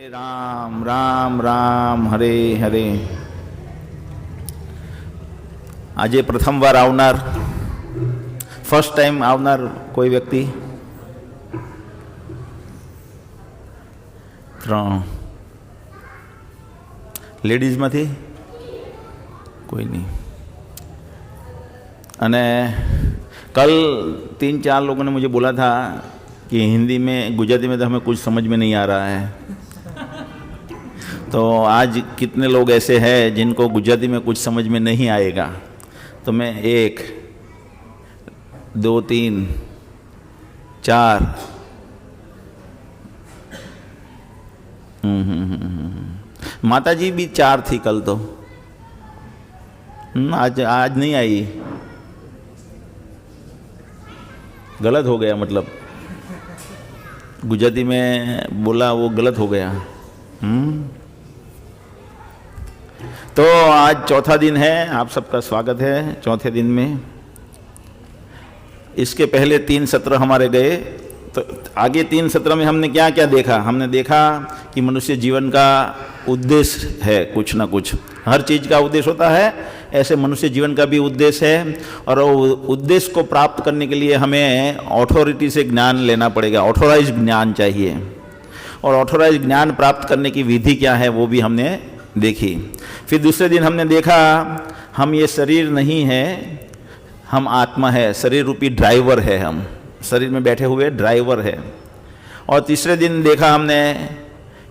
राम राम राम हरे हरे। આજે પ્રથમવાર આવનાર, ફર્સ્ટ ટાઈમ આવનાર કોઈ વ્યક્તિ? 3 લેડીઝમાંથી કોઈ नहीं। અને कल 3-4 लोगों ने मुझे बोला था कि हिंदी में, गुजराती में तो हमें कुछ समझ में नहीं आ रहा है। तो आज कितने लोग ऐसे हैं जिनको गुजराती में कुछ समझ में नहीं आएगा? तो मैं 1 2 3 4 माता जी भी 4 थी कल तो। आज नहीं आई, गलत हो गया, मतलब गुजराती में बोला वो गलत हो गया। तो आज चौथा दिन है, आप सबका स्वागत है चौथे दिन में। इसके पहले 3 सत्र हमारे गए, तो आगे 3 सत्र में हमने क्या क्या देखा? हमने देखा कि मनुष्य जीवन का उद्देश्य है, कुछ ना कुछ, हर चीज़ का उद्देश्य होता है, ऐसे मनुष्य जीवन का भी उद्देश्य है। और उद्देश्य को प्राप्त करने के लिए हमें अथॉरिटी से ज्ञान लेना पड़ेगा, ऑथोराइज ज्ञान चाहिए। और ऑथोराइज ज्ञान प्राप्त करने की विधि क्या है वो भी हमने देखी। फिर दूसरे दिन हमने देखा हम ये शरीर नहीं है, हम आत्मा है, शरीर रूपी ड्राइवर है, हम शरीर में बैठे हुए ड्राइवर है। और तीसरे दिन देखा हमने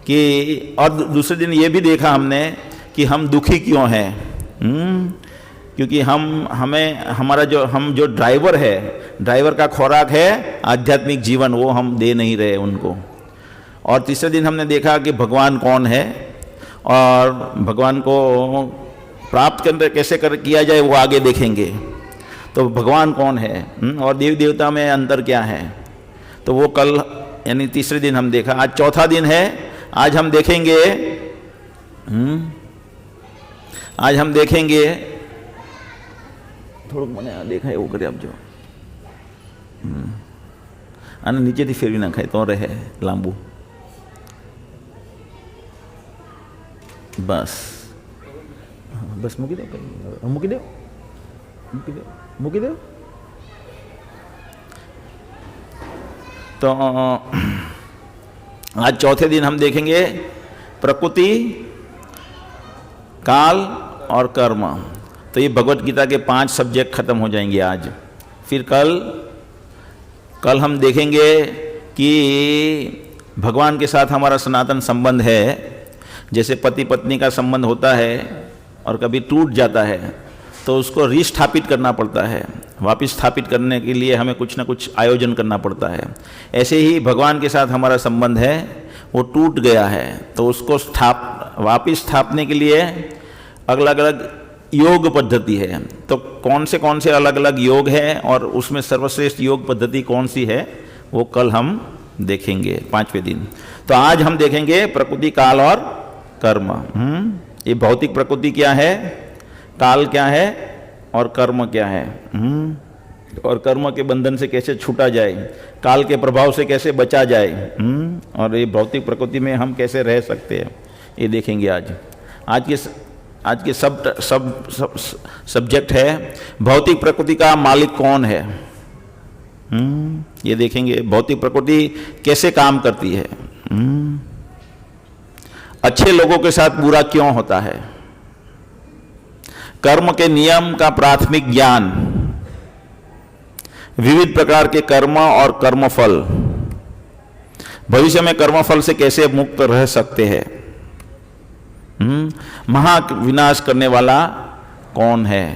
कि, और दूसरे दिन ये भी देखा हमने कि हम दुखी क्यों हैं। क्योंकि हम जो ड्राइवर है, ड्राइवर का खुराक है आध्यात्मिक जीवन, वो हम दे नहीं रहे उनको। और तीसरे दिन हमने देखा कि भगवान कौन है और भगवान को प्राप्त कैसे किया जाए वो आगे देखेंगे। तो भगवान कौन है और देवी देवता में अंतर क्या है, तो वो कल यानी तीसरे दिन हम देखा। आज चौथा दिन है, आज हम देखेंगे थोड़ा मैंने देखा है वो करे आप जो आने नीचे थी फेरवी ना खाए तो रहे लांबू बस बस मूकी दो मूकी दो मूकी दो मूकी दो। तो आज चौथे दिन हम देखेंगे प्रकृति, काल और कर्म। तो ये भगवत गीता के 5 सब्जेक्ट खत्म हो जाएंगे आज। फिर कल हम देखेंगे कि भगवान के साथ हमारा सनातन संबंध है। जैसे पति पत्नी का संबंध होता है और कभी टूट जाता है तो उसको रिस्थापित करना पड़ता है, वापस स्थापित करने के लिए हमें कुछ ना कुछ आयोजन करना पड़ता है। ऐसे ही भगवान के साथ हमारा संबंध है, वो टूट गया है तो उसको वापस स्थापने के लिए अलग अलग योग पद्धति है। तो कौन से अलग अलग योग है और उसमें सर्वश्रेष्ठ योग पद्धति कौन सी है वो कल हम देखेंगे 5वें दिन। तो आज हम देखेंगे प्रकृति, काल और कर्म। ये भौतिक प्रकृति क्या है, काल क्या है और कर्म क्या है, और कर्म के बंधन से कैसे छूटा जाए, काल के प्रभाव से कैसे बचा जाए, और ये भौतिक प्रकृति में हम कैसे रह सकते हैं, ये देखेंगे आज के सब सब्जेक्ट है भौतिक प्रकृति का मालिक कौन है। ये देखेंगे भौतिक प्रकृति कैसे काम करती है, अच्छे लोगों के साथ बुरा क्यों होता है, कर्म के नियम का प्राथमिक ज्ञान, विविध प्रकार के कर्म और कर्मफल, भविष्य में कर्मफल से कैसे मुक्त रह सकते हैं, महाविनाश करने वाला कौन है,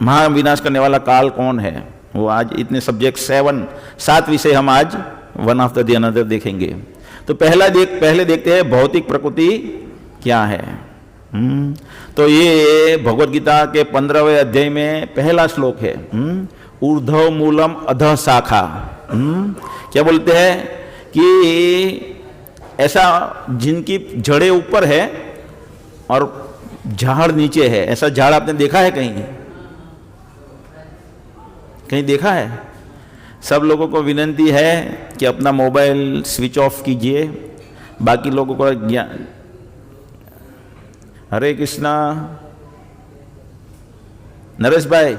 महाविनाश करने वाला काल कौन है, वो आज इतने सब्जेक्ट 7 विषय हम आज वन आफ्टर द अनदर देखेंगे। तो पहले देखते हैं भौतिक प्रकृति क्या है। तो ये भगवत गीता के 15वें अध्याय में पहला श्लोक है, ऊर्ध्व मूलम अधः शाखा। क्या बोलते हैं कि ऐसा जिनकी जड़ें ऊपर है और झाड़ नीचे है, ऐसा झाड़ आपने देखा है कहीं देखा है? सब लोगों को विनती है कि अपना मोबाइल स्विच ऑफ कीजिए, बाकी लोगों को ज्ञान। हरे कृष्णा। नरेश भाई,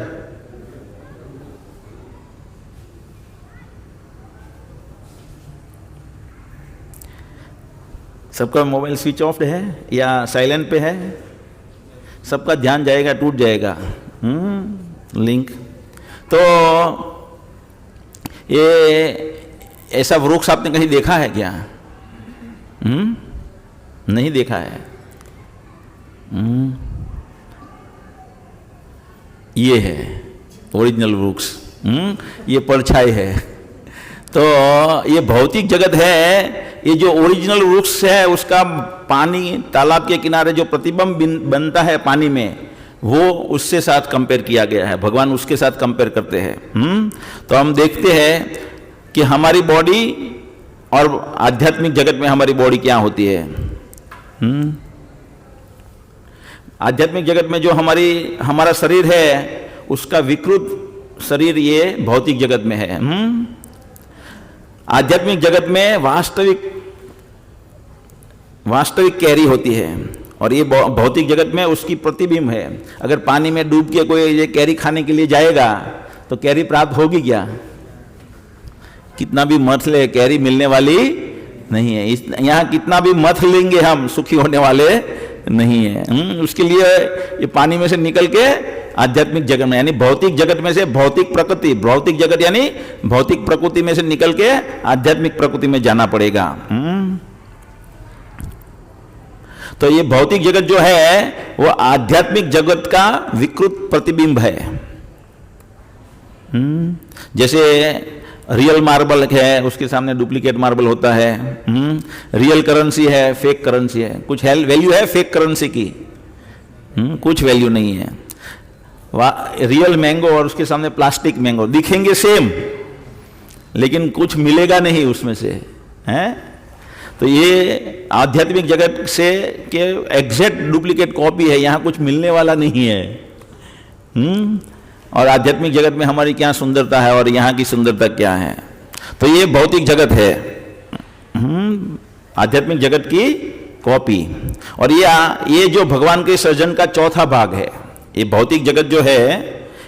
सबका मोबाइल स्विच ऑफ है या साइलेंट पे है? सबका ध्यान जाएगा, टूट जाएगा लिंक। तो ये ऐसा वृक्ष आपने कहीं देखा है क्या? नहीं देखा है। ये है ओरिजिनल वृक्ष। ये परछाई है। तो ये भौतिक जगत है। ये जो ओरिजिनल वृक्ष है उसका पानी तालाब के किनारे जो प्रतिबिंब बनता है पानी में, वो उससे साथ कंपेयर किया गया है। भगवान उसके साथ कंपेयर करते हैं। तो हम देखते हैं कि हमारी बॉडी और आध्यात्मिक जगत में हमारी बॉडी क्या होती है। आध्यात्मिक जगत में जो हमारा शरीर है उसका विकृत शरीर ये भौतिक जगत में है। आध्यात्मिक जगत में वास्तविक कैरी होती है और ये भौतिक जगत में उसकी प्रतिबिंब है। अगर पानी में डूब के कोई ये कैरी खाने के लिए जाएगा तो कैरी प्राप्त होगी क्या? कितना भी मथ ले कैरी मिलने वाली नहीं है। यहाँ कितना भी मथ लेंगे हम सुखी होने वाले नहीं है। उसके लिए ये पानी में से निकल के आध्यात्मिक जगत में यानी भौतिक जगत में से भौतिक प्रकृति, भौतिक जगत यानी भौतिक प्रकृति में से निकल के आध्यात्मिक प्रकृति में जाना पड़ेगा। तो ये भौतिक जगत जो है वो आध्यात्मिक जगत का विकृत प्रतिबिंब है। जैसे रियल मार्बल है, उसके सामने डुप्लीकेट मार्बल होता है। रियल करेंसी है, फेक करेंसी है। कुछ वैल्यू है फेक करेंसी की, कुछ वैल्यू नहीं है। रियल मैंगो और उसके सामने प्लास्टिक मैंगो दिखेंगे सेम, लेकिन कुछ मिलेगा नहीं उसमें से, हैं? तो ये आध्यात्मिक जगत से के एग्जैक्ट डुप्लीकेट कॉपी है। यहाँ कुछ मिलने वाला नहीं है। और आध्यात्मिक जगत में हमारी क्या सुंदरता है और यहाँ की सुंदरता क्या है। तो ये भौतिक जगत है, आध्यात्मिक जगत की कॉपी। और ये जो भगवान के सृजन का चौथा भाग है। ये भौतिक जगत जो है,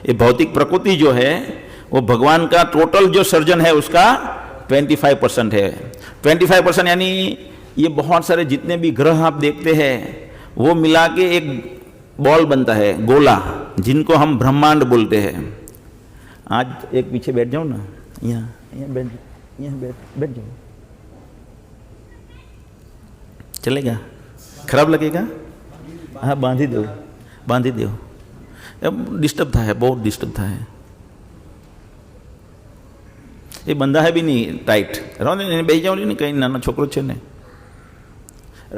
ये भौतिक प्रकृति जो है, वो भगवान का टोटल जो सृजन है उसका 25% है। 25% यानी ये बहुत सारे जितने भी ग्रह आप देखते हैं वो मिला के एक बॉल बनता है, गोला, जिनको हम ब्रह्मांड बोलते हैं। आज एक पीछे बैठ जाओ ना, यहाँ बैठ जाओ। चलेगा? खराब लगेगा? हाँ, बांधी दो। डिस्टर्ब था है, बहुत डिस्टर्ब था है। ये बंधा है भी नहीं टाइट। બેસી જાઓ ને, કંઈ નાનો છોકરો છે ને।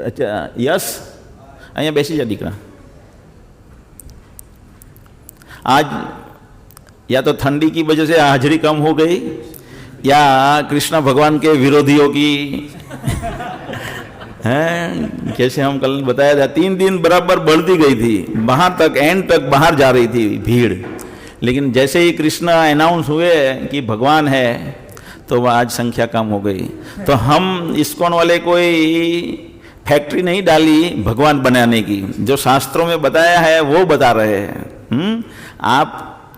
अच्छा यस, અહીંયા બેસી જા દીકરા। आज या तो ठंडी की वजह से हाजिरी कम हो गई या कृष्ण भगवान के विरोधियों की हैं, जैसे हम कल बताया था 3 दिन बराबर बढ़ती गई थी, बाहर तक एंड तक बाहर जा रही थी भीड़। लेकिन जैसे ही कृष्ण अनाउंस हुए कि भगवान है तो वह आज संख्या कम हो गई। तो हम इस्कॉन वाले कोई फैक्ट्री नहीं डाली भगवान बनाने की, जो शास्त्रों में बताया है वो बता रहे हैं। आप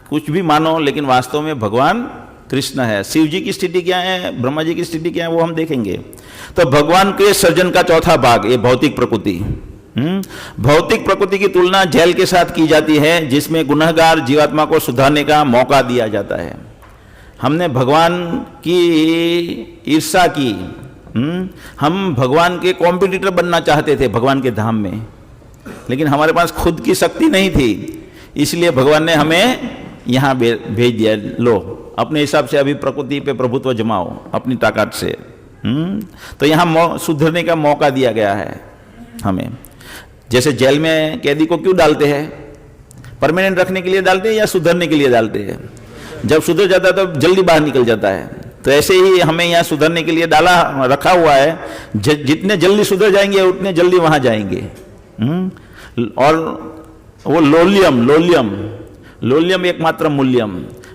कुछ भी मानो लेकिन वास्तव में भगवान कृष्ण है। शिव जी की स्थिति क्या है, ब्रह्मा जी की स्थिति क्या है, वो हम देखेंगे। तो भगवान के सृजन का चौथा भाग ये भौतिक प्रकृति। भौतिक प्रकृति की तुलना जेल के साथ की जाती है, जिसमें गुनहगार जीवात्मा को सुधारने का मौका दिया जाता है। हमने भगवान की ईर्ष्या की, हम भगवान के कॉम्पिटिटर बनना चाहते थे भगवान के धाम में, लेकिन हमारे पास खुद की शक्ति नहीं थी, इसलिए भगवान ने हमें यहाँ भेज दिया। लो अपने हिसाब से अभी प्रकृति पे प्रभुत्व जमाओ अपनी ताकत से। तो यहाँ सुधरने का मौका दिया गया है हमें। जैसे जेल में कैदी को क्यों डालते हैं, परमानेंट रखने के लिए डालते हैं या सुधरने के लिए डालते हैं? जब सुधर जाता है तो जल्दी बाहर निकल जाता है। तो ऐसे ही हमें यहाँ सुधरने के लिए रखा हुआ है। जितने जल्दी सुधर जाएंगे उतने जल्दी वहाँ जाएंगे। और वो लोलियम एकमात्र मूल्यम,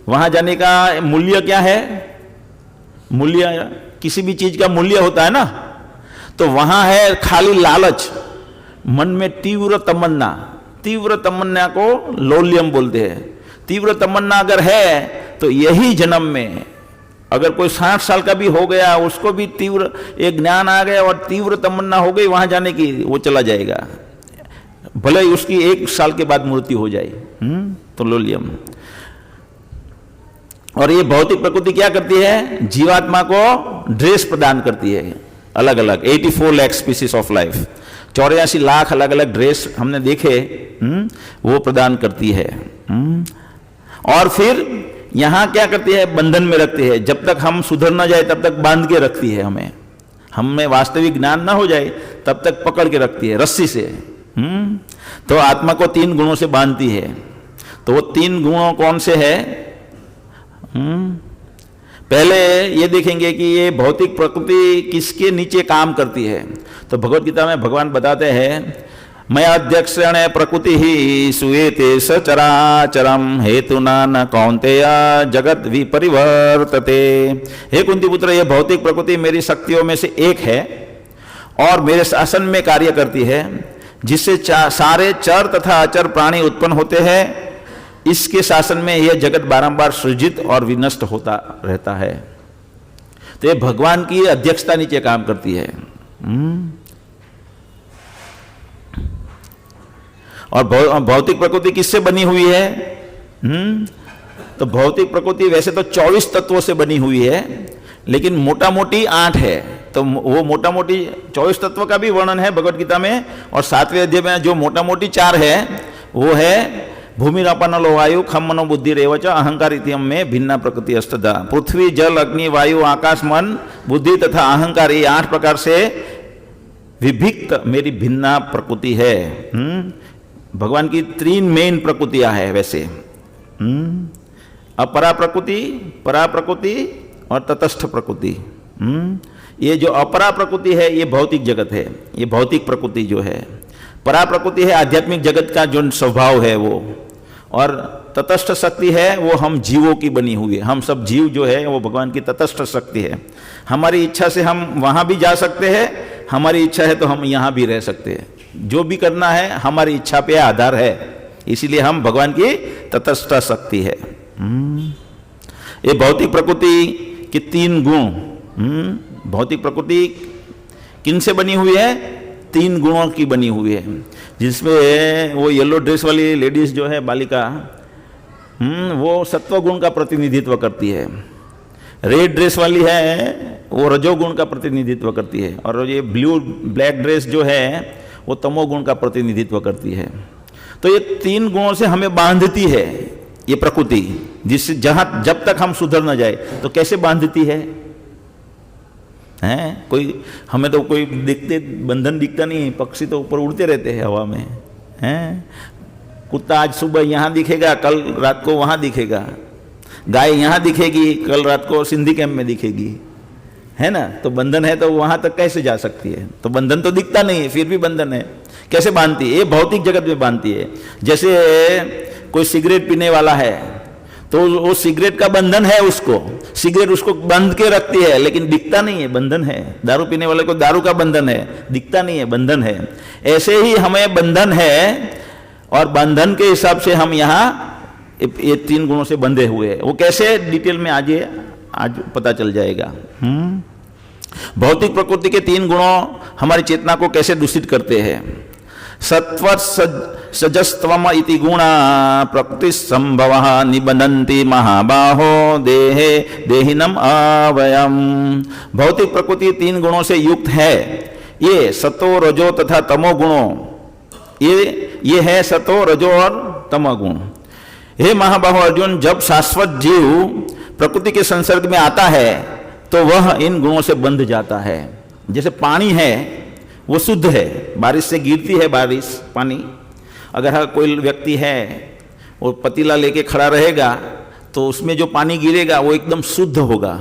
वहाँ जाने का मूल्य क्या है? मूल्य, किसी भी चीज का मूल्य होता है ना। तो वहां है खाली लालच, मन में तीव्र तमन्ना, तीव्र तमन्ना को लोल्यम बोलते हैं। तीव्र तमन्ना अगर है तो यही जन्म में, अगर कोई 60 साल का भी हो गया, उसको भी तीव्र एक ज्ञान आ गया और तीव्र तमन्ना हो गई वहां जाने की, वो चला जाएगा, भले ही उसकी 1 साल के बाद मृत्यु हो जाए। तो लोलियम। और ये भौतिक प्रकृति क्या करती है? जीवात्मा को ड्रेस प्रदान करती है, अलग अलग 84 lakh species of life, 84 lakh अलग अलग ड्रेस हमने देखे, वो प्रदान करती है। और फिर यहां क्या करती है? बंधन में रखती है। जब तक हम सुधर ना जाए तब तक बांध के रखती है हमें, हमें वास्तविक ज्ञान ना हो जाए तब तक पकड़ के रखती है रस्सी से। तो आत्मा को 3 गुणों से बांधती है। तो वो 3 गुणों कौन से है? पहले ये देखेंगे कि ये भौतिक प्रकृति किसके नीचे काम करती है। तो भगवत गीता में भगवान बताते हैं, मैं अध्यक्षण प्रकृति ही सुएते सचराचरम हेतुना न कौन्तेय जगत विपरिवर्तते। हे कुंती पुत्र, ये भौतिक प्रकृति मेरी शक्तियों में से एक है और मेरे शासन में कार्य करती है, जिससे सारे चर तथा अचर प्राणी उत्पन्न होते हैं। इसके शासन में यह जगत बारंबार सृजित और विनष्ट होता रहता है। तो ये भगवान की अध्यक्षता नीचे काम करती है। और भौतिक प्रकृति किससे बनी हुई है? तो भौतिक प्रकृति वैसे तो 24 तत्वों से बनी हुई है, लेकिन मोटा मोटी 8 है। तो वो मोटा मोटी 24 तत्व का भी वर्णन है भगवत गीता में, और 7वें अध्याय में जो मोटा मोटी 4 है वो है भूमिरापन वायु खम मनो बुद्धि रेवच अहंकार इत्यम में भिन्ना प्रकृति अष्टधा। पृथ्वी जल अग्नि वायु आकाश मन बुद्धि तथा अहंकार, ये 8 प्रकार से विभिक्त मेरी भिन्ना प्रकृति है। भगवान की 3 मेन प्रकृतियां है वैसे, अपरा प्रकृति, परा प्रकृति और तटस्थ प्रकृति। ये जो अपरा प्रकृति है ये भौतिक जगत है, ये भौतिक प्रकृति जो है। परा प्रकृति है आध्यात्मिक जगत का जो स्वभाव है वो, और तटस्थ शक्ति है वो हम जीवों की बनी हुई है। हम सब जीव जो है वो भगवान की तटस्थ शक्ति है। हमारी इच्छा से हम वहां भी जा सकते हैं, हमारी इच्छा है तो हम यहां भी रह सकते हैं। जो भी करना है हमारी इच्छा पे आधार है, इसीलिए हम भगवान की तटस्थ शक्ति है। ये भौतिक प्रकृति के 3 गुण। भौतिक प्रकृति किन से बनी हुई है? 3 गुणों की बनी हुई है, जिसमें वो येलो ड्रेस वाली लेडीज जो है बालिका, वो सत्व गुण का प्रतिनिधित्व करती है। रेड ड्रेस वाली है वो रजोगुण का प्रतिनिधित्व करती है, और ये ब्लू ब्लैक ड्रेस जो है वो तमोगुण का प्रतिनिधित्व करती है। तो ये 3 गुणों से हमें बांधती है ये प्रकृति, जिससे जहां जब तक हम सुधर न जाए। तो कैसे बांधती है? हैं? कोई हमें तो कोई दिखते बंधन दिखता नहीं, पक्षी तो ऊपर उड़ते रहते हैं हवा में। हैं? कुत्ता आज सुबह यहाँ दिखेगा, कल रात को वहाँ दिखेगा। गाय यहाँ दिखेगी, कल रात को सिंधी कैंप में दिखेगी, है ना? तो बंधन है तो वहाँ तक कैसे जा सकती है? तो बंधन तो दिखता नहीं है, फिर भी बंधन है। कैसे बांधती है? ये भौतिक जगत में बांधती है। जैसे कोई सिगरेट पीने वाला है तो वो सिगरेट का बंधन है, उसको सिगरेट उसको बंध के रखती है, लेकिन दिखता नहीं है, बंधन है। दारू पीने वाले को दारू का बंधन है, दिखता नहीं है, बंधन है। ऐसे ही हमें बंधन है, और बंधन के हिसाब से हम यहाँ ये 3 गुणों से बंधे हुए हैं। वो कैसे डिटेल में आज पता चल जाएगा। भौतिक प्रकृति के 3 गुणों हमारी चेतना को कैसे दूषित करते हैं। सत्व सजस्तवम इति गुणा प्रकृति संभवः निबंधन्ति महाबाहो देहे देहिनम अवयम। भौतिक प्रकृति 3 गुणों से युक्त है। ये सतो रजो तथा तमो गुणों, ये है सतो रजो और तमो गुण। हे महाबाहो अर्जुन, जब शाश्वत जीव प्रकृति के संसर्ग में आता है तो वह इन गुणों से बंध जाता है। जैसे पानी है वो शुद्ध है, बारिश से गिरती है बारिश पानी। अगर कोई व्यक्ति है वो पतीला लेके खड़ा रहेगा तो उसमें जो पानी गिरेगा वो एकदम शुद्ध होगा,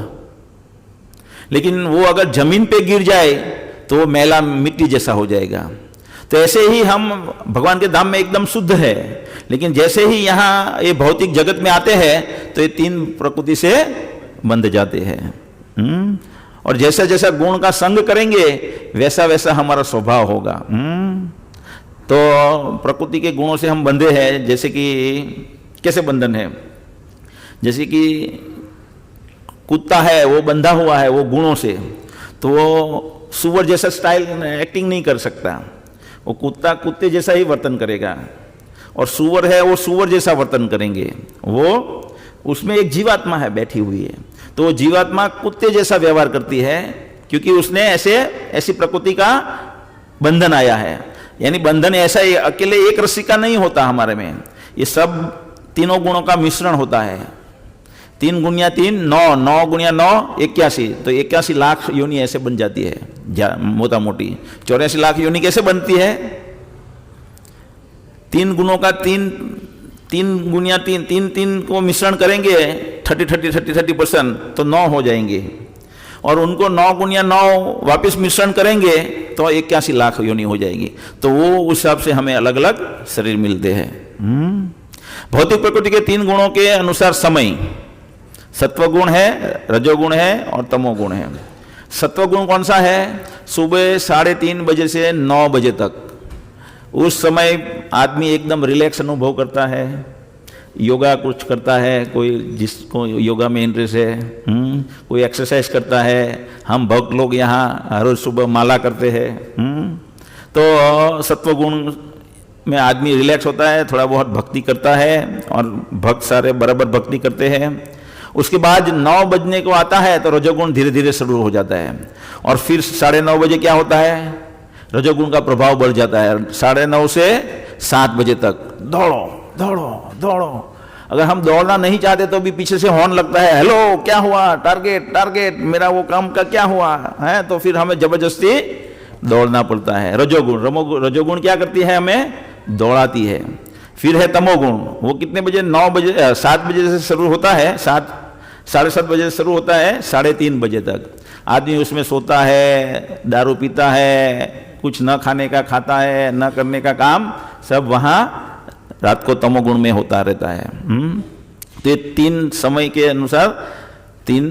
लेकिन वो अगर जमीन पे गिर जाए तो वो मैला मिट्टी जैसा हो जाएगा। तो ऐसे ही हम भगवान के धाम में एकदम शुद्ध है, लेकिन जैसे ही यहाँ ये भौतिक जगत में आते हैं तो ये 3 प्रकृति से बंध जाते हैं। और जैसा जैसा गुण का संग करेंगे वैसा वैसा हमारा स्वभाव होगा। तो प्रकृति के गुणों से हम बंधे हैं, जैसे कि कैसे बंधन है, जैसे कि कुत्ता है वो बंधा हुआ है वो गुणों से, तो वो सुअर जैसा स्टाइल एक्टिंग नहीं कर सकता, वो कुत्ता कुत्ते जैसा ही वर्तन करेगा, और सुअर है वो सुअर जैसा वर्तन करेंगे। वो उसमें एक जीवात्मा है बैठी हुई है, तो वो जीवात्मा कुत्ते जैसा व्यवहार करती है क्योंकि उसने ऐसी प्रकृति का बंधन आया है। यानी बंधन ऐसा अकेले एक रस्सी का नहीं होता हमारे में, ये सब तीनों गुणों का मिश्रण होता है। 3 गुणिया 3 9, 9 गुणिया 9 81, तो 81 लाख योनि ऐसे बन जाती है मोटा मोटी। 84 लाख योनि कैसे बनती है? 3 गुणों का 3 गुणिया 3 को मिश्रण करेंगे 30% तो 9 हो जाएंगे, और उनको 9 गुणिया 9 वापस मिश्रण करेंगे तो 81 लाख योनि हो जाएगी। तो वो उस हिसाब से हमें अलग अलग शरीर मिलते हैं। भौतिक प्रकृति के 3 गुणों के अनुसार समय, सत्वगुण है, रजोगुण है और तमोगुण है। सत्वगुण कौन सा है? सुबह 3:30 बजे से 9 बजे तक, उस समय आदमी एकदम रिलैक्स अनुभव करता है, योगा कुछ करता है, कोई जिसको योगा में इंटरेस्ट है, कोई एक्सरसाइज करता है। हम भक्त लोग यहाँ हर रोज सुबह माला करते हैं। तो सत्वगुण में आदमी रिलैक्स होता है, थोड़ा बहुत भक्ति करता है, और भक्त सारे बराबर भक्ति करते हैं। उसके बाद 9 बजने को आता है तो रजोगुण धीरे धीरे शुरू हो जाता है, और फिर 9:30 बजे क्या होता है? रजोगुण का प्रभाव बढ़ जाता है। 9:30 से 7 बजे तक दौड़ो दौड़ो दौड़ो। अगर हम दौड़ना नहीं चाहते तो भी पीछे से हॉर्न लगता है, हेलो क्या हुआ, टारगेट टारगेट, मेरा वो काम का क्या हुआ है, तो फिर हमें जबरदस्ती दौड़ना पड़ता है। रजोगुण क्या करती है? हमें दौड़ाती है। फिर है तमोगुण, वो कितने बजे? 7 बजे से शुरू होता है, 7:30 बजे से शुरू होता है 3:30 बजे तक। आदमी उसमें सोता है, दारू पीता है, कुछ न खाने का खाता है, न करने का काम सब वहाँ रात को तमोगुण में होता रहता है। तो ये 3 समय के अनुसार 3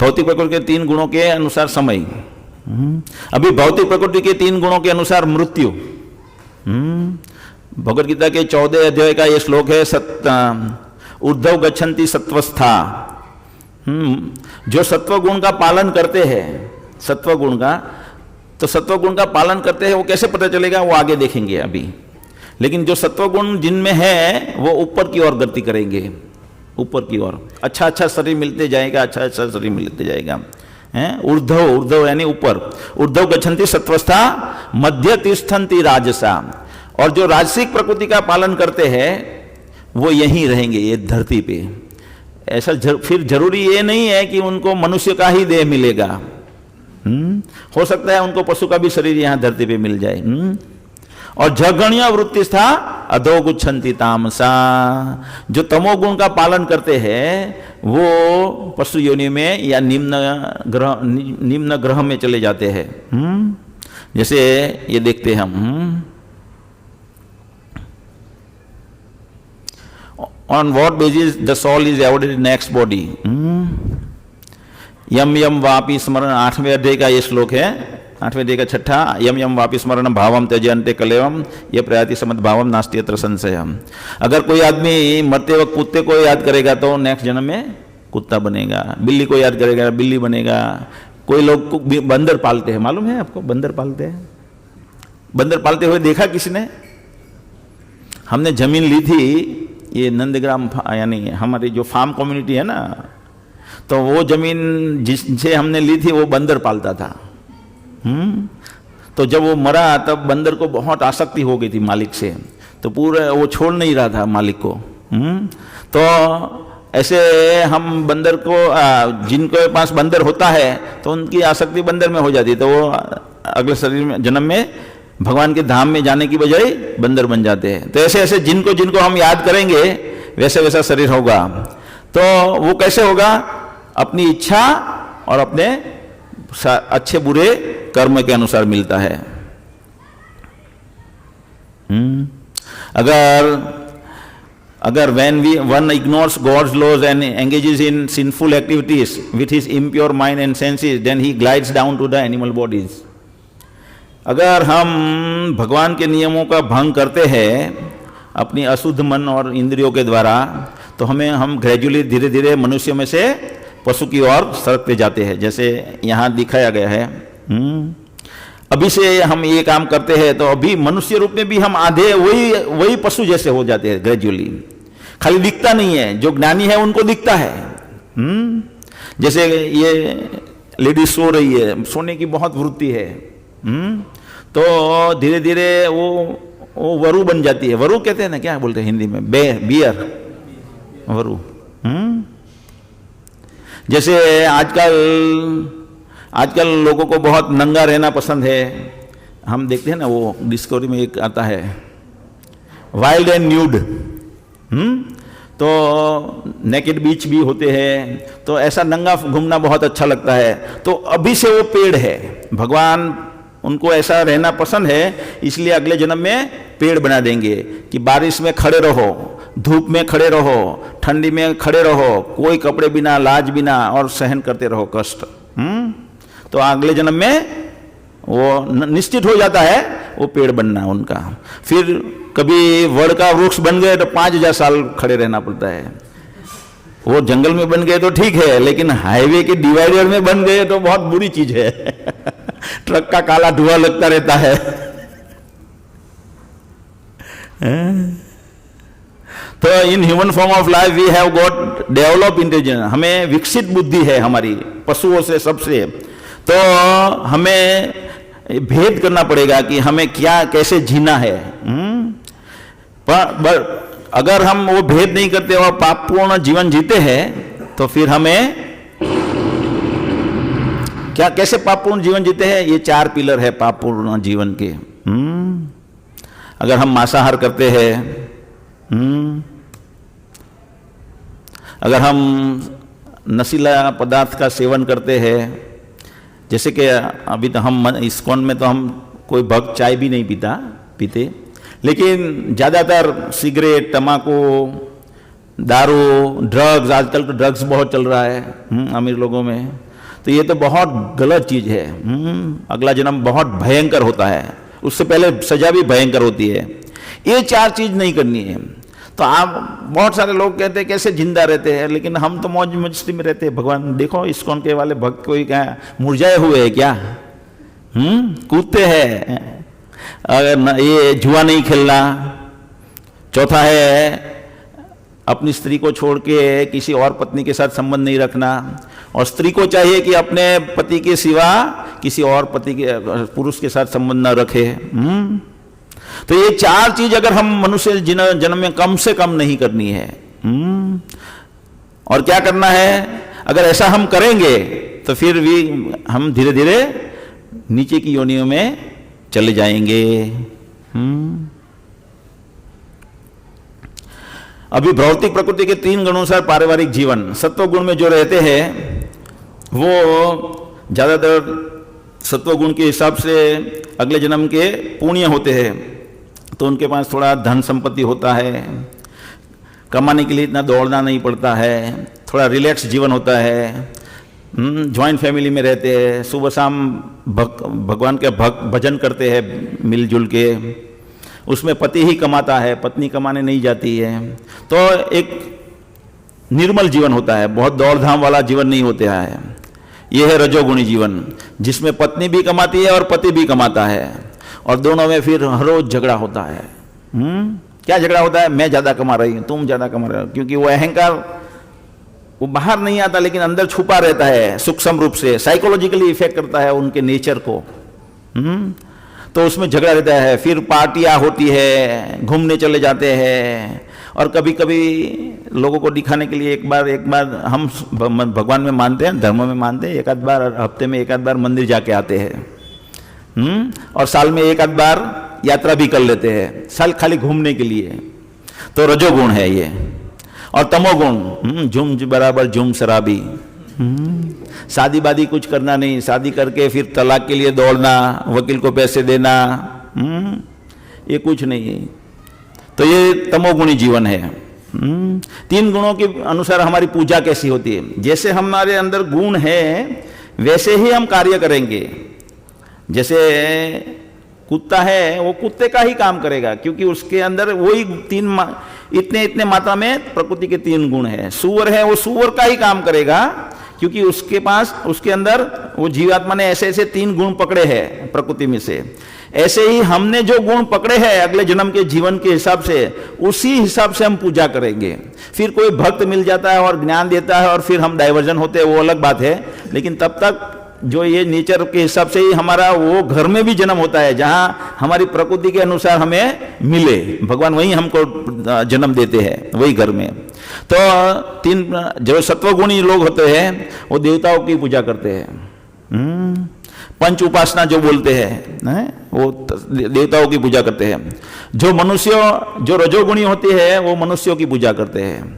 भौतिक प्रकृति के 3 गुणों के अनुसार समय। अभी भौतिक प्रकृति के 3 गुणों के अनुसार मृत्यु। भगवद गीता के 14 अध्याय का ये श्लोक है, ऊर्ध्व गच्छन्ति सत्वस्था। जो सत्वगुण का पालन करते हैं, सत्वगुण का, तो सत्वगुण का पालन करते हैं वो कैसे पता चलेगा, वो आगे देखेंगे अभी। लेकिन जो सत्वगुण जिनमें है वो ऊपर की ओर गति करेंगे, ऊपर की ओर अच्छा अच्छा शरीर मिलते जाएगा, अच्छा अच्छा शरीर मिलते जाएगा। ऊर्ध्व यानी ऊपर। ऊर्ध्व गच्छन्ति सत्वस्था मध्य तिष्ठन्ति राजसा। और जो राजसिक प्रकृति का पालन करते हैं वो यहीं रहेंगे, ये धरती पे। ऐसा फिर जरूरी ये नहीं है कि उनको मनुष्य का ही देह मिलेगा। हो सकता है उनको पशु का भी शरीर यहाँ धरती पे मिल जाए। और जघन्य वृत्ति था अधो गुच्छन्ति तामसा। जो तमोगुण का पालन करते हैं वो पशु योनि में या निम्न ग्रह में चले जाते हैं। जैसे ये देखते हैं हम, on what basis the soul is awarded next body। यम यम वापि स्मरण, 8वें अध्याय का ये श्लोक है, 8वें अध्याय का 6ठा। यम यम वापि स्मरण भावम त्यजन्ते कलेवम ये प्रयाति समद भावम नास्ति यत्र संशयः। अगर कोई आदमी मरते वक्त कुत्ते को याद करेगा तो नेक्स्ट जन्म में कुत्ता बनेगा, बिल्ली को याद करेगा बिल्ली बनेगा। कोई लोग बंदर पालते हैं, मालूम है आपको? बंदर पालते हैं। बंदर पालते हुए देखा किसी ने? हमने जमीन ली थी, ये नंदग्राम यानी हमारी जो फार्म कम्युनिटी है ना, तो वो जमीन जिससे हमने ली थी वो बंदर पालता था। तो जब वो मरा तब बंदर को बहुत आसक्ति हो गई थी मालिक से, तो पूरा वो छोड़ नहीं रहा था मालिक को। तो ऐसे हम बंदर को, जिनके पास बंदर होता है तो उनकी आसक्ति बंदर में हो जाती है, तो वो अगले शरीर में जन्म में भगवान के धाम में जाने की बजाय बंदर बन जाते हैं। तो ऐसे ऐसे जिनको जिनको हम याद करेंगे वैसे वैसा शरीर होगा। तो वो कैसे होगा? अपनी इच्छा और अपने अच्छे बुरे कर्म के अनुसार मिलता है। अगर अगर one ignores God's laws and engages in sinful activities with his impure mind and senses, then he glides down to the animal bodies. अगर हम भगवान के नियमों का भंग करते हैं अपनी अशुद्ध मन और इंद्रियों के द्वारा, तो हम ग्रेजुअली धीरे धीरे मनुष्य में से पशु की ओर सरकते जाते हैं, जैसे यहाँ दिखाया गया है। अभी से हम ये काम करते हैं तो अभी मनुष्य रूप में भी हम आधे वही पशु जैसे हो जाते हैं ग्रेजुअली। खाली दिखता नहीं है, जो ज्ञानी है उनको दिखता है। जैसे ये लेडीज सो रही है, सोने की बहुत वृत्ति है, तो धीरे धीरे वो वरु बन जाती है। वरु कहते हैं ना, क्या बोलते हैं हिंदी में, बियर वरु। जैसे आजकल लोगों को बहुत नंगा रहना पसंद है। हम देखते हैं ना, वो डिस्कवरी में एक आता है वाइल्ड एंड न्यूड, तो नेकेड बीच भी होते हैं, तो ऐसा नंगा घूमना बहुत अच्छा लगता है। तो अभी से वो पेड़ है, भगवान उनको ऐसा रहना पसंद है, इसलिए अगले जन्म में पेड़ बना देंगे कि बारिश में खड़े रहो, धूप में खड़े रहो, ठंडी में खड़े रहो, कोई कपड़े बिना, लाज बिना, और सहन करते रहो कष्ट। तो अगले जन्म में वो निश्चित हो जाता है वो पेड़ बनना उनका। फिर कभी वड़ का वृक्ष बन गए तो 5000 साल खड़े रहना पड़ता है। वो जंगल में बन गए तो ठीक है, लेकिन हाईवे के डिवाइडर में बन गए तो बहुत बुरी चीज है। ट्रक का काला धुआं लगता रहता है। तो in human form of life we have got develop intelligence, हमें विकसित बुद्धि है हमारी पशुओं से सबसे। तो हमें भेद करना पड़ेगा कि हमें क्या कैसे जीना है। पर अगर हम वो भेद नहीं करते और पापपूर्ण जीवन जीते हैं, तो फिर हमें क्या कैसे पापपूर्ण जीवन जीते हैं, ये 4 पिलर है पापपूर्ण जीवन के। अगर हम मांसाहार करते हैं, अगर हम नशीला पदार्थ का सेवन करते हैं, जैसे कि अभी तो हम इस्कॉन में तो हम कोई भक्त चाय भी नहीं पीते, लेकिन ज़्यादातर सिगरेट, तम्बाकू, दारू, ड्रग्स, आजकल तो ड्रग्स बहुत चल रहा है अमीर लोगों में, तो ये तो बहुत गलत चीज़ है। अगला जन्म बहुत भयंकर होता है, उससे पहले सजा भी भयंकर होती है। ये 4 चीज़ नहीं करनी है। तो आप बहुत सारे लोग कहते हैं कैसे जिंदा रहते हैं, लेकिन हम तो मौज मस्ती में रहते हैं। भगवान देखो, इस्कॉन के वाले भक्त कोई क्या मुरझाए हुए हैं क्या, कूदते हैं। अगर ये जुआ नहीं खेलना, चौथा है अपनी स्त्री को छोड़ के किसी और पत्नी के साथ संबंध नहीं रखना, और स्त्री को चाहिए कि अपने पति के सिवा किसी और पुरुष के साथ संबंध न रखे। तो ये 4 चीज अगर हम मनुष्य जन्म में कम से कम नहीं करनी है। और क्या करना है, अगर ऐसा हम करेंगे तो फिर भी हम धीरे धीरे नीचे की योनियों में चले जाएंगे। अभी भौतिक प्रकृति के 3 गुणानुसार पारिवारिक जीवन, सत्व गुण में जो रहते हैं वो ज्यादातर सत्व गुण के हिसाब से अगले जन्म के पुण्य होते हैं, तो उनके पास थोड़ा धन संपत्ति होता है, कमाने के लिए इतना दौड़ना नहीं पड़ता है, थोड़ा रिलैक्स जीवन होता है, जॉइंट फैमिली में रहते हैं, सुबह शाम भगवान के भजन करते हैं मिलजुल के, उसमें पति ही कमाता है, पत्नी कमाने नहीं जाती है। तो एक निर्मल जीवन होता है, बहुत दौड़ धाम वाला जीवन नहीं होता है। यह है रजोगुणी जीवन, जिसमें पत्नी भी कमाती है और पति भी कमाता है, और दोनों में फिर हर रोज झगड़ा होता है। क्या झगड़ा होता है, मैं ज्यादा कमा रही हूं, तुम ज्यादा कमा रहे हो, क्योंकि वो अहंकार वो बाहर नहीं आता लेकिन अंदर छुपा रहता है, सूक्ष्म रूप से साइकोलॉजिकली इफेक्ट करता है उनके नेचर को। तो उसमें झगड़ा रहता है। फिर पार्टियां होती है, घूमने चले जाते हैं, और कभी कभी लोगों को दिखाने के लिए एक बार हम भगवान में मानते हैं, धर्म में मानते हैं, एक आध बार हफ्ते में एक आध बार मंदिर जाके आते हैं, और साल में एक आध बार यात्रा भी कर लेते हैं, साल खाली घूमने के लिए। तो रजोगुण है ये। और तमोगुण, झूम बराबर झूम शराबी, शादी बादी कुछ करना नहीं, शादी करके फिर तलाक के लिए दौड़ना, वकील को पैसे देना, ये कुछ नहीं है। तो ये तमोगुणी जीवन है। तीन गुणों के अनुसार हमारी पूजा कैसी होती है। जैसे हमारे अंदर गुण है वैसे ही हम कार्य करेंगे। जैसे कुत्ता है वो कुत्ते का ही काम करेगा, क्योंकि उसके अंदर वही इतने इतने मात्रा में प्रकृति के तीन गुण है। सूअर है वो सूअर का ही काम करेगा, क्योंकि उसके पास उसके अंदर वो जीवात्मा ने ऐसे ऐसे तीन गुण पकड़े हैं प्रकृति में से। ऐसे ही हमने जो गुण पकड़े हैं अगले जन्म के जीवन के हिसाब से, उसी हिसाब से हम पूजा करेंगे। फिर कोई भक्त मिल जाता है और ज्ञान देता है और फिर हम डाइवर्जन होते हैं, वो अलग बात है। लेकिन तब तक जो ये नेचर के हिसाब से ही हमारा वो घर में भी जन्म होता है, जहां हमारी प्रकृति के अनुसार हमें मिले, भगवान वही हमको जन्म देते हैं, वही घर में। तो तीन जो सत्वगुणी लोग होते हैं वो देवताओं की पूजा करते हैं, पंच उपासना जो बोलते हैं वो देवताओं की पूजा करते हैं। जो मनुष्य जो रजोगुणी होते हैं वो मनुष्यों की पूजा करते हैं।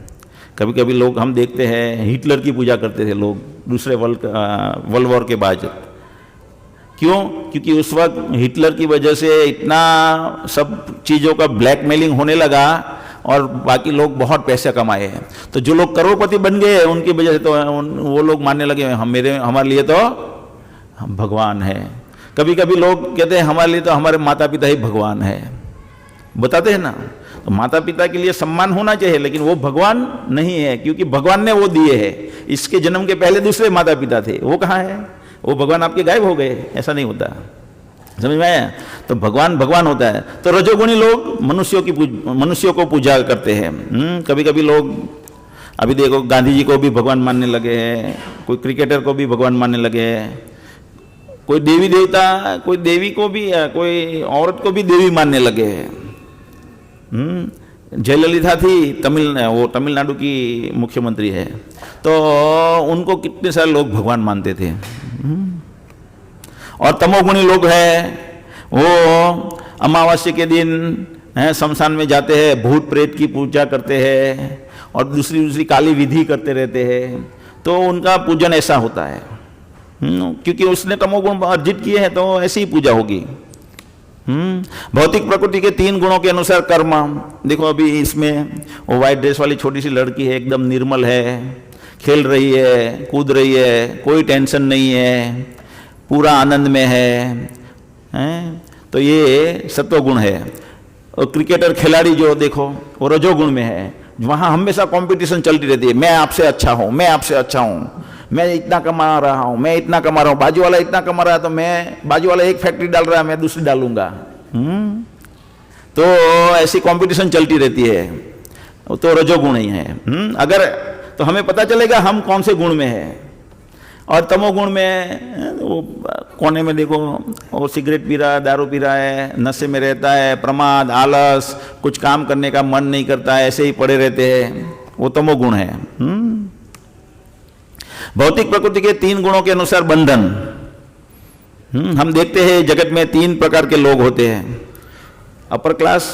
कभी कभी लोग हम देखते हैं हिटलर की पूजा करते थे लोग दूसरे वर्ल्ड वॉर के बाद। क्यों? क्योंकि उस वक्त हिटलर की वजह से इतना सब चीज़ों का ब्लैकमेलिंग होने लगा और बाकी लोग बहुत पैसे कमाए हैं। तो जो लोग करोड़पति बन गए उनकी वजह से तो वो लोग मानने लगे हमारे लिए तो भगवान है। कभी कभी लोग कहते हैं हमारे लिए तो हमारे माता पिता ही भगवान है, बताते हैं ना। तो माता पिता के लिए सम्मान होना चाहिए, लेकिन वो भगवान नहीं है, क्योंकि भगवान ने वो दिए हैं। इसके जन्म के पहले दूसरे माता पिता थे, वो कहाँ है? वो भगवान आपके गायब हो गए, ऐसा नहीं होता, समझ में आया? तो भगवान भगवान होता है। तो रजोगुणी लोग मनुष्यों को पूजा करते हैं। कभी कभी लोग अभी देखो गांधी जी को भी भगवान मानने लगे हैं, कोई क्रिकेटर को भी भगवान मानने लगे हैं, कोई देवी देवता, कोई देवी को भी, कोई औरत को भी देवी मानने लगे हैं। जयललिता थी वो तमिलनाडु की मुख्यमंत्री है, तो उनको कितने सारे लोग भगवान मानते थे। और तमोगुणी लोग हैं वो अमावस्या के दिन शमशान में जाते हैं, भूत प्रेत की पूजा करते हैं और दूसरी काली विधि करते रहते हैं। तो उनका पूजन ऐसा होता है, क्योंकि उसने तमोगुण अर्जित किए हैं, तो ऐसी ही पूजा होगी। भौतिक प्रकृति के तीन गुणों के अनुसार कर्म। देखो अभी इसमें वो व्हाइट ड्रेस वाली छोटी सी लड़की है, एकदम निर्मल है, खेल रही है, कूद रही है, कोई टेंशन नहीं है, पूरा आनंद में है? तो ये सत्वगुण है। और क्रिकेटर खिलाड़ी जो देखो वो रजोगुण में है, वहाँ हमेशा कंपटीशन चलती रहती है, मैं आपसे अच्छा हूँ, मैं आपसे अच्छा हूँ, मैं इतना कमा रहा हूँ, मैं इतना कमा रहा हूँ, बाजू वाला इतना कमा रहा है तो मैं, बाजू वाला एक फैक्ट्री डाल रहा है मैं दूसरी डालूंगा। तो ऐसी कंपटीशन चलती रहती है, तो रजोगुण ही है। अगर तो हमें पता चलेगा हम कौन से गुण में है। और तमोगुण में वो कोने में देखो वो सिगरेट पी रहा है, दारू पी रहा है, नशे में रहता है, प्रमाद, आलस, कुछ काम करने का मन नहीं करता है, ऐसे ही पड़े रहते हैं, वो तमोगुण है। भौतिक प्रकृति के तीन गुणों के अनुसार बंधन। हम देखते हैं जगत में तीन प्रकार के लोग होते हैं, अपर क्लास,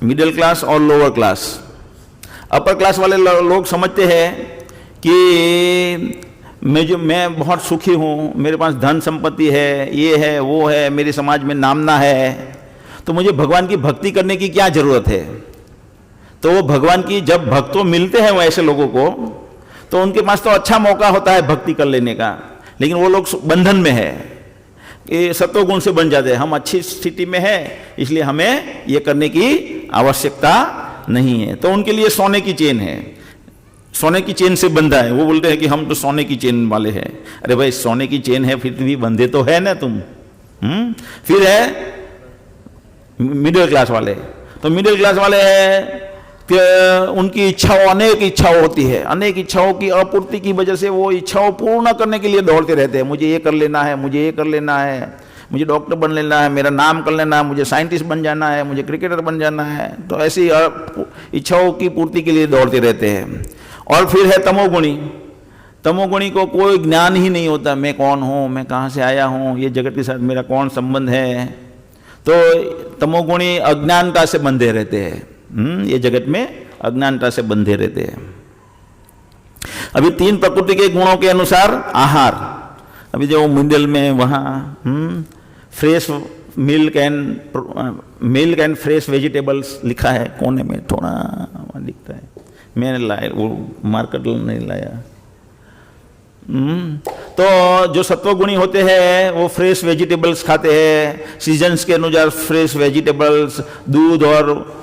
मिडिल क्लास और लोअर क्लास। अपर क्लास वाले लोग समझते हैं कि मैं बहुत सुखी हूँ, मेरे पास धन संपत्ति है, ये है वो है, मेरे समाज में नामना है, तो मुझे भगवान की भक्ति करने की क्या जरूरत है। तो वो भगवान की जब भक्तों मिलते हैं वो ऐसे लोगों को, तो उनके पास तो अच्छा मौका होता है भक्ति कर लेने का, लेकिन वो लोग बंधन में है, ये सत्वगुण से बन जाते हैं। हम अच्छी स्थिति में है इसलिए हमें ये करने की आवश्यकता नहीं है। तो उनके लिए सोने की चेन है, सोने की चेन से बंधा है। वो बोलते हैं कि हम तो सोने की चेन वाले हैं। अरे भाई सोने की चेन है फिर भी बंधे तो है ना तुम। फिर है मिडिल क्लास वाले। तो मिडिल क्लास वाले हैं कि उनकी इच्छाओं, अनेक इच्छाओं होती है, अनेक इच्छाओं की आपूर्ति की वजह से वो इच्छाओं पूर्ण करने के लिए दौड़ते रहते हैं। मुझे ये कर लेना है, मुझे ये कर लेना है, मुझे डॉक्टर बन लेना है, मेरा नाम कर लेना है, मुझे साइंटिस्ट बन जाना है, मुझे क्रिकेटर बन जाना है। तो ऐसी इच्छाओं की पूर्ति के लिए दौड़ते रहते हैं। और फिर है तमोगुणी। तमोगुणी को कोई ज्ञान ही नहीं होता, मैं कौन हूँ, मैं कहाँ से आया हूँ, ये जगत के साथ मेरा कौन संबंध है। तो तमोगुणी अज्ञानता से बंधे रहते हैं, ये जगत में अज्ञानता से बंधे रहते हैं। अभी तीन प्रकृति के गुणों के अनुसार आहार। अभी जो मिडिल में वहाँ fresh milk and fresh vegetables लिखा है, कोने में थोड़ा दिखता है, मैंने लाया, वो मार्केट नहीं लाया। तो जो सत्वगुणी होते हैं वो फ्रेश वेजिटेबल्स खाते हैं, सीजन्स के अनुसार फ्रेश वेजिटेबल्स, दूध और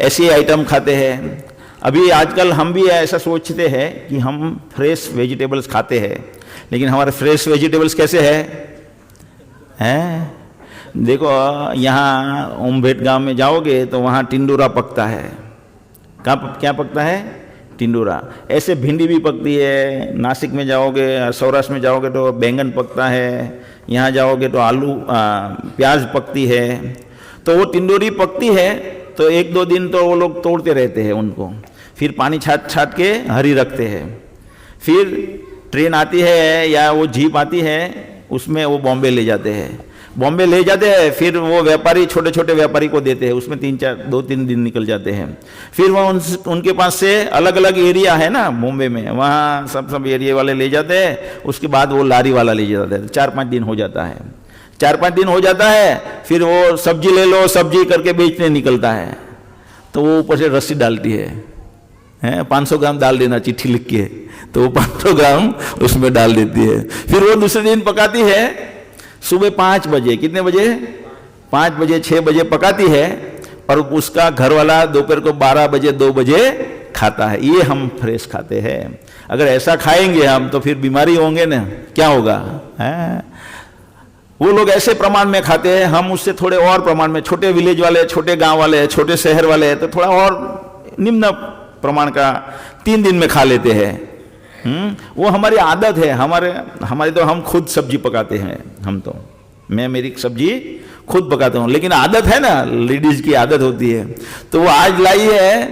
ऐसी आइटम खाते हैं। अभी आजकल हम भी ऐसा सोचते हैं कि हम फ्रेश वेजिटेबल्स खाते हैं, लेकिन हमारे फ्रेश वेजिटेबल्स कैसे हैं? देखो यहाँ ओमभेट गांव में जाओगे तो वहाँ टिंडोरा पकता है। क्या पकता है? टिंडोरा। ऐसे भिंडी भी पकती है। नासिक में जाओगे, सौराष्ट्र में जाओगे तो बैंगन पकता है। यहाँ जाओगे तो आलू प्याज पकती है। तो वो टिंडोरी पकती है तो 1-2 दिन तो वो लोग तोड़ते रहते हैं उनको, फिर पानी छाट के हरी रखते हैं। फिर ट्रेन आती है या वो जीप आती है, उसमें वो बॉम्बे ले जाते हैं। बॉम्बे ले जाते हैं, फिर वो व्यापारी छोटे छोटे व्यापारी को देते हैं, उसमें 2-3 दिन निकल जाते हैं। फिर वो उनके पास से अलग अलग एरिया है ना बॉम्बे में, वहाँ सब एरिया वाले ले जाते हैं। उसके बाद वो लारी वाला ले जाता है। 4-5 दिन हो जाता है। 4-5 दिन हो जाता है, फिर वो सब्जी ले लो, सब्जी करके बेचने निकलता है। तो वो ऊपर से रस्सी डालती है 500 ग्राम डाल देना, चिट्ठी लिख के, तो वो 500 ग्राम उसमें डाल देती है। फिर वो दूसरे दिन पकाती है सुबह 5 बजे। कितने बजे? 5 बजे 6 बजे पकाती है, और उसका घर वाला दोपहर को 12 बजे 2 बजे खाता है। ये हम फ्रेश खाते हैं। अगर ऐसा खाएंगे हम तो फिर बीमारी होंगे ना, क्या होगा? वो लोग ऐसे प्रमाण में खाते हैं, हम उससे थोड़े और प्रमाण में, छोटे विलेज वाले, छोटे गांव वाले, छोटे शहर वाले तो थोड़ा और निम्न प्रमाण का 3 दिन में खा लेते हैं। वो हमारी आदत है। हमारे तो हम खुद सब्जी पकाते हैं। मैं मेरी सब्जी खुद पकाता हूँ, लेकिन आदत है ना, लेडीज की आदत होती है। तो वो आज लाई है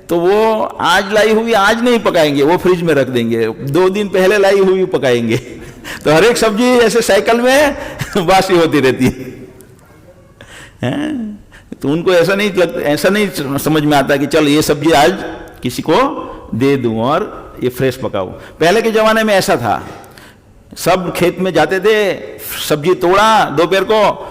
तो वो आज लाई हुई आज नहीं पकाएंगे, वो फ्रिज में रख देंगे। 2 दिन पहले लाई हुई पकाएंगे। तो हर एक सब्जी ऐसे साइकिल में बासी होती रहती है। तो उनको ऐसा नहीं समझ में आता कि चल ये सब्जी आज किसी को दे दूं और ये फ्रेश पकाऊं। पहले के जमाने में ऐसा था, सब खेत में जाते थे, सब्जी तोड़ा दोपहर को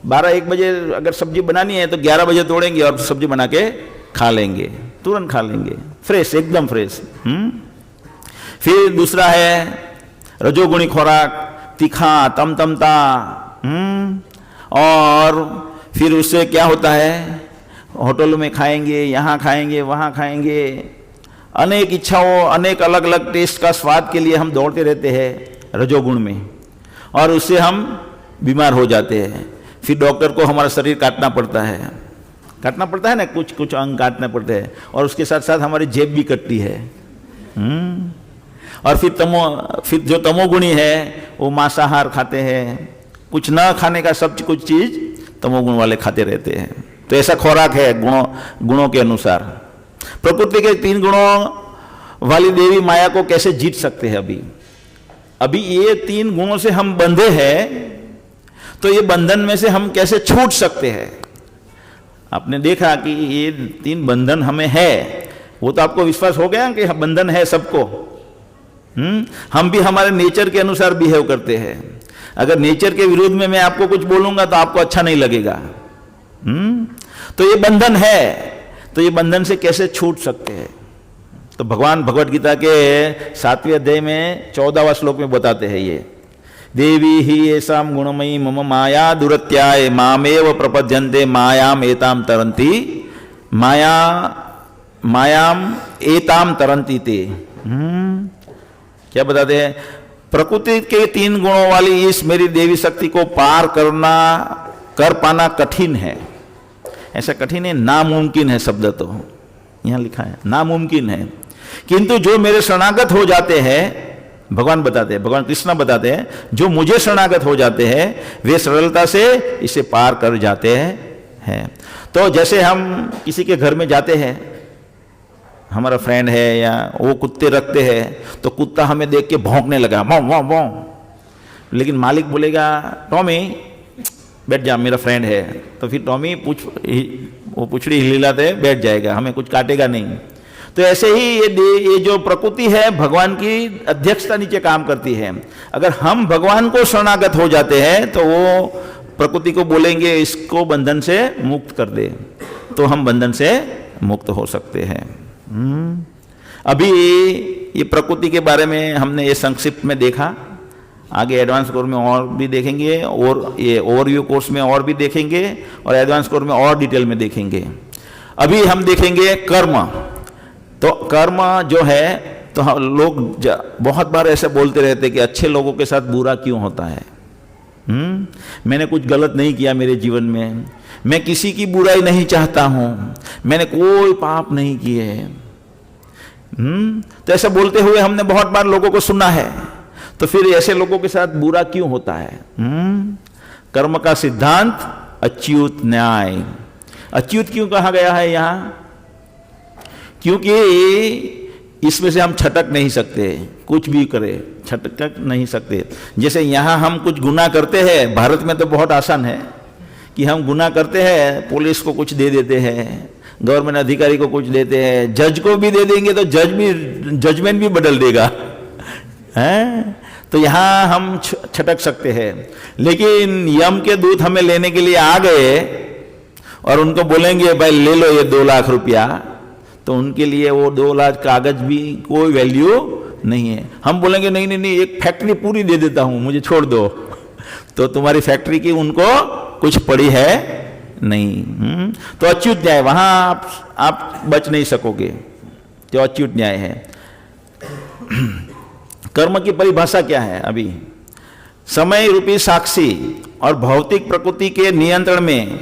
12-1 बजे, अगर सब्जी बनानी है तो 11 बजे तोड़ेंगे और सब्जी बना के खा लेंगे, तुरंत खा लेंगे, फ्रेश, एकदम फ्रेश। फिर दूसरा है रजोगुणी खुराक, तीखा, तमतमता। और फिर उससे क्या होता है, होटलों में खाएंगे, यहाँ खाएंगे, वहाँ खाएंगे, अनेक इच्छाओं, अनेक अलग अलग टेस्ट का स्वाद के लिए हम दौड़ते रहते हैं रजोगुण में, और उससे हम बीमार हो जाते हैं। फिर डॉक्टर को हमारा शरीर काटना पड़ता है ना, कुछ अंग काटने पड़ते हैं, और उसके साथ साथ हमारी जेब भी कटती है। और फिर जो तमोगुणी है वो मांसाहार खाते हैं, कुछ न खाने का सब कुछ चीज तमोगुण वाले खाते रहते हैं। तो ऐसा खुराक है गुणों के अनुसार। प्रकृति के 3 गुणों वाली देवी माया को कैसे जीत सकते हैं? अभी ये 3 गुणों से हम बंधे हैं, तो ये बंधन में से हम कैसे छूट सकते हैं? आपने देखा कि ये 3 बंधन हमें है, वो तो आपको विश्वास हो गया कि बंधन है सबको। हम भी हमारे नेचर के अनुसार बिहेव करते हैं। अगर नेचर के विरुद्ध में मैं आपको कुछ बोलूंगा तो आपको अच्छा नहीं लगेगा। तो ये बंधन है, तो ये बंधन से कैसे छूट सकते हैं? तो भगवान भगवद गीता के 7वें अध्याय में 14वां श्लोक में बताते हैं ये, देवी ही एसाम गुणमयी मम माया दुरत्याय मामेव प्रपद्यन्ते मायाम एताम तरंती मायाम एताम तरंती ते। क्या बताते हैं? प्रकृति के 3 गुणों वाली इस मेरी देवी शक्ति को पार कर पाना कठिन है। ऐसा कठिन है, नामुमकिन है, शब्द तो यहां लिखा है, नामुमकिन है। किंतु जो मेरे शरणागत हो जाते हैं, भगवान बताते हैं, भगवान कृष्ण बताते हैं, जो मुझे शरणागत हो जाते हैं वे सरलता से इसे पार कर जाते हैं। तो जैसे हम किसी के घर में जाते हैं, हमारा फ्रेंड है या वो कुत्ते रखते हैं, तो कुत्ता हमें देख के भौंकने लगा, वाँ वाँ वाँ, लेकिन मालिक बोलेगा टॉमी बैठ जा, मेरा फ्रेंड है, तो फिर टॉमी वो पूछड़ी हिलाते बैठ जाएगा, हमें कुछ काटेगा नहीं। तो ऐसे ही ये जो प्रकृति है भगवान की अध्यक्षता नीचे काम करती है। अगर हम भगवान को शरणागत हो जाते हैं तो वो प्रकृति को बोलेंगे इसको बंधन से मुक्त कर दे, तो हम बंधन से मुक्त हो सकते हैं। अभी ये प्रकृति के बारे में हमने ये संक्षिप्त में देखा, आगे एडवांस कोर्स में और भी देखेंगे, और ये ओवरव्यू कोर्स में और भी देखेंगे, और एडवांस कोर्स में और डिटेल में देखेंगे। अभी हम देखेंगे कर्म। तो कर्म जो है, तो लोग बहुत बार ऐसे बोलते रहते कि अच्छे लोगों के साथ बुरा क्यों होता है। मैंने कुछ गलत नहीं किया मेरे जीवन में, मैं किसी की बुराई नहीं चाहता हूं, मैंने कोई पाप नहीं किए। तो ऐसा बोलते हुए हमने बहुत बार लोगों को सुना है। तो फिर ऐसे लोगों के साथ बुरा क्यों होता है? कर्म का सिद्धांत अच्युत न्याय। अच्युत क्यों कहा गया है यहां? क्योंकि इसमें से हम छटक नहीं सकते, कुछ भी करे छटक नहीं सकते। जैसे यहां हम कुछ गुनाह करते हैं, भारत में तो बहुत आसान है कि हम गुनाह करते हैं, पुलिस को कुछ दे देते हैं, गवर्नमेंट अधिकारी को कुछ देते हैं, जज को भी दे देंगे तो जज भी जजमेंट भी बदल देगा, हैं? तो यहां हम छटक सकते हैं। लेकिन यम के दूत हमें लेने के लिए आ गए और उनको बोलेंगे भाई ले लो ये 2 लाख रुपया, तो उनके लिए वो 2 लाख कागज भी कोई वैल्यू नहीं है। हम बोलेंगे नहीं नहीं नहीं, एक फैक्ट्री पूरी दे देता हूं, मुझे छोड़ दो। तो तुम्हारी फैक्ट्री की उनको कुछ पड़ी है नहीं। तो अच्युत न्याय, वहां आप बच नहीं सकोगे, तो अच्युत न्याय है। कर्म की परिभाषा क्या है? अभी समय रूपी साक्षी और भौतिक प्रकृति के नियंत्रण में,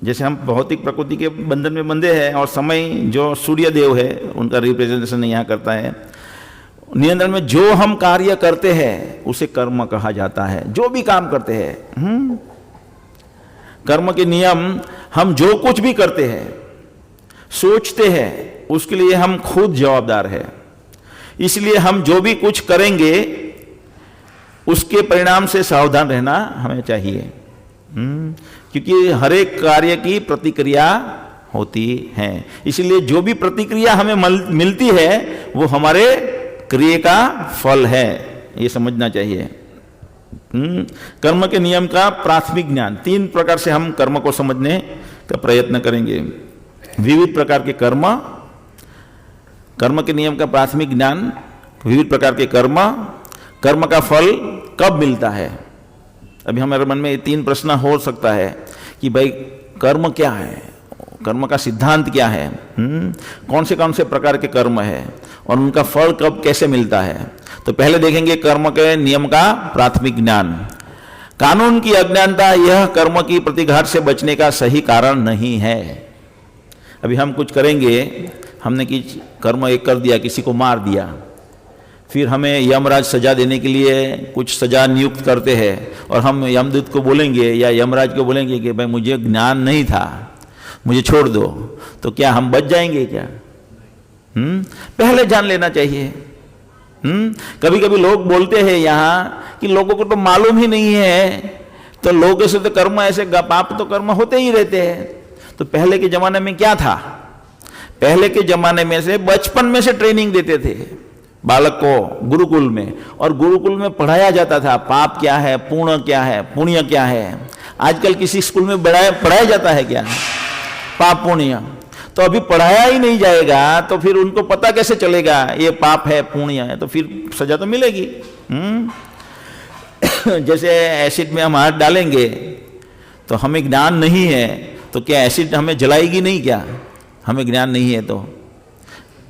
जैसे हम भौतिक प्रकृति के बंधन में बंधे हैं, और समय जो सूर्य देव है उनका रिप्रेजेंटेशन यहाँ करता है, नियंत्रण में जो हम कार्य करते हैं उसे कर्म कहा जाता है। जो भी काम करते हैं, कर्म के नियम, हम जो कुछ भी करते हैं, सोचते हैं, उसके लिए हम खुद जवाबदार है। इसलिए हम जो भी कुछ करेंगे उसके परिणाम से सावधान रहना हमें चाहिए, क्योंकि हर एक कार्य की प्रतिक्रिया होती है। इसलिए जो भी प्रतिक्रिया हमें मिलती है वो हमारे क्रिया का फल है, ये समझना चाहिए। कर्म के नियम का प्राथमिक ज्ञान, 3 प्रकार से हम कर्म को समझने का प्रयत्न करेंगे। विविध प्रकार के कर्म, कर्म के नियम का प्राथमिक ज्ञान, विविध प्रकार के कर्म, कर्म का फल कब मिलता है। अभी हमारे मन में 3 प्रश्न हो सकता है कि भाई कर्म क्या है, कर्म का सिद्धांत क्या है, कौन से प्रकार के कर्म है और उनका फल कब कैसे मिलता है। तो पहले देखेंगे कर्म के नियम का प्राथमिक ज्ञान। कानून की अज्ञानता यह कर्म की प्रतिघात से बचने का सही कारण नहीं है। अभी हम कुछ करेंगे, हमने कि कर्म एक कर दिया, किसी को मार दिया, फिर हमें यमराज सजा देने के लिए कुछ सजा नियुक्त करते हैं, और हम यमदूत को बोलेंगे या यमराज को बोलेंगे कि भाई मुझे ज्ञान नहीं था, मुझे छोड़ दो, तो क्या हम बच जाएंगे क्या? पहले जान लेना चाहिए। कभी कभी लोग बोलते हैं यहाँ कि लोगों को तो मालूम ही नहीं है, तो लोगों से तो कर्म ऐसे पाप तो कर्म होते ही रहते हैं। तो पहले के जमाने में क्या था? पहले के जमाने में से बचपन में से ट्रेनिंग देते थे बालक को गुरुकुल में, और गुरुकुल में पढ़ाया जाता था पाप क्या है, पुण्य क्या है, पुण्य क्या है। आजकल किसी स्कूल में पढ़ाया जाता है क्या पाप पुण्य? तो अभी पढ़ाया ही नहीं जाएगा तो फिर उनको पता कैसे चलेगा ये पाप है पुण्य है? तो फिर सजा तो मिलेगी। जैसे एसिड में हम हाथ डालेंगे तो हमें ज्ञान नहीं है, तो क्या एसिड हमें जलाएगी नहीं? क्या हमें ज्ञान नहीं है तो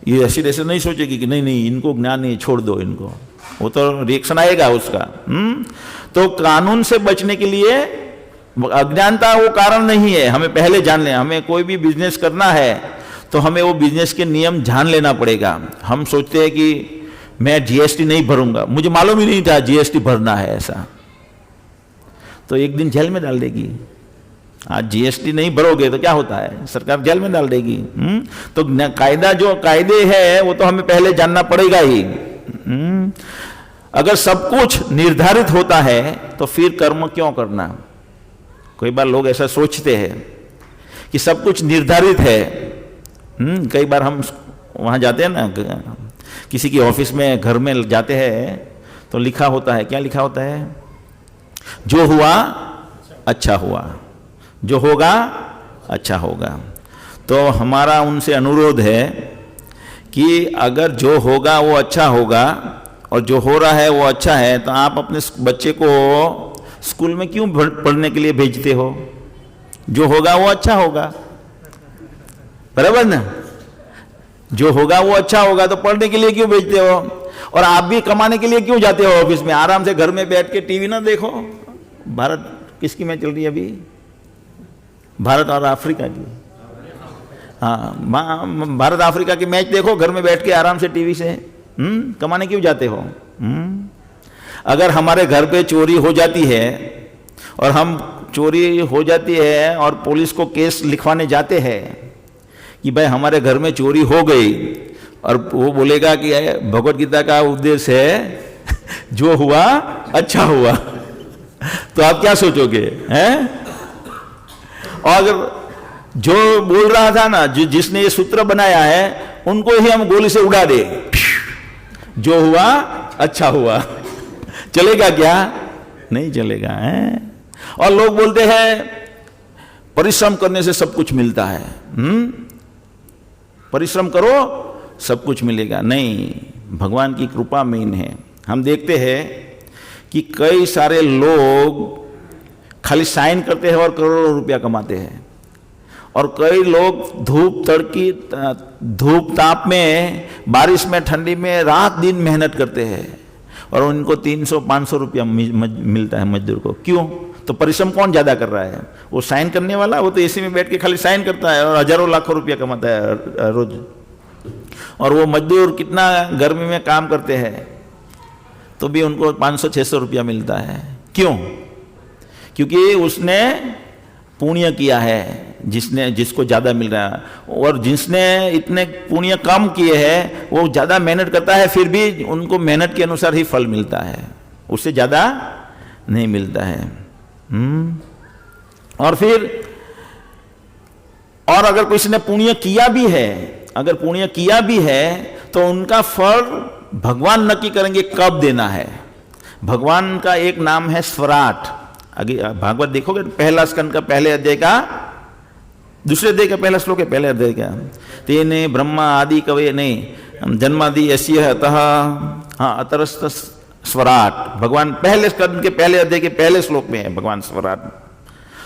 ये एसिड ऐसे नहीं सोचेगी कि नहीं नहीं इनको ज्ञान नहीं, छोड़ दो इनको, वो तो रिएक्शन आएगा उसका। तो कानून से बचने के लिए अज्ञानता वो कारण नहीं है, हमें पहले जान लेना। हमें कोई भी बिजनेस करना है तो हमें वो बिजनेस के नियम जान लेना पड़ेगा। हम सोचते हैं कि मैं जीएसटी नहीं भरूंगा, मुझे मालूम ही नहीं था जीएसटी भरना है ऐसा, तो एक दिन जेल में डाल देगी। आज जीएसटी नहीं भरोगे तो क्या होता है, सरकार जेल में डाल देगी। तो कायदा जो कायदे है वो तो हमें पहले जानना पड़ेगा ही। अगर सब कुछ निर्धारित होता है तो फिर कर्म क्यों करना? कई बार लोग ऐसा सोचते हैं कि सब कुछ निर्धारित है। कई बार हम वहां जाते हैं ना, किसी की ऑफिस में, घर में जाते हैं तो लिखा होता है, क्या लिखा होता है? जो हुआ अच्छा हुआ, जो होगा अच्छा होगा। तो हमारा उनसे अनुरोध है कि अगर जो होगा वो अच्छा होगा और जो हो रहा है वो अच्छा है, तो आप अपने बच्चे को स्कूल में क्यों पढ़ने के लिए भेजते हो? जो होगा वो अच्छा होगा, बराबर ना? जो होगा वो अच्छा होगा, तो पढ़ने के लिए क्यों भेजते हो? और आप भी कमाने के लिए क्यों जाते हो ऑफिस में? आराम से घर में बैठ के टीवी ना देखो। भारत किसकी मैच चल रही है अभी? भारत और अफ्रीका की। हाँ, भारत अफ्रीका की मैच देखो घर में बैठ के आराम से टीवी से। कमाने क्यों जाते हो? अगर हमारे घर पे चोरी हो जाती है और हम चोरी हो जाती है और पुलिस को केस लिखवाने जाते हैं कि भाई हमारे घर में चोरी हो गई, और वो बोलेगा कि भगवत गीता का उद्देश्य है जो हुआ अच्छा हुआ, तो आप क्या सोचोगे? हैं? और अगर जो बोल रहा था ना, जिसने ये सूत्र बनाया है, उनको ही हम गोली से उड़ा दे, जो हुआ अच्छा हुआ, चलेगा क्या? नहीं चलेगा। है? और लोग बोलते हैं परिश्रम करने से सब कुछ मिलता है। परिश्रम करो सब कुछ मिलेगा। नहीं, भगवान की कृपा मेन है। हम देखते हैं कि कई सारे लोग खाली साइन करते हैं और करोड़ों रुपया कमाते हैं, और कई लोग धूप ताप में, बारिश में, ठंडी में रात दिन मेहनत करते हैं और उनको 300-500 रुपया मिलता है मजदूर को। क्यों? तो परिश्रम कौन ज्यादा कर रहा है? वो साइन करने वाला, वो तो एसी में बैठ के खाली साइन करता है और हजारों लाखों रुपया कमाता है रोज। और वो मजदूर कितना गर्मी में काम करते हैं तो भी उनको 500-600 रुपया मिलता है। क्यों? क्योंकि उसने पुण्य किया है, जिसको ज्यादा मिल रहा है, और जिसने इतने पुण्य कम किए हैं वो ज्यादा मेहनत करता है, फिर भी उनको मेहनत के अनुसार ही फल मिलता है, उससे ज्यादा नहीं मिलता है। और फिर अगर किसी ने पुण्य किया भी है, अगर पुण्य किया भी है तो उनका फल भगवान नक्की करेंगे कब देना है। भगवान का एक नाम है स्वराट। आगे भागवत देखोगे, पहला स्कंद का पहले अध्याय का दूसरे अध्याय का पहला श्लोक है, पहले अध्याय का, तेने ब्रह्मा आदि कवे नहीं जन्मादि यस्य अतः अतरस्त स्वराट। भगवान पहले स्कंद के पहले अध्याय के पहले श्लोक में है भगवान स्वराट।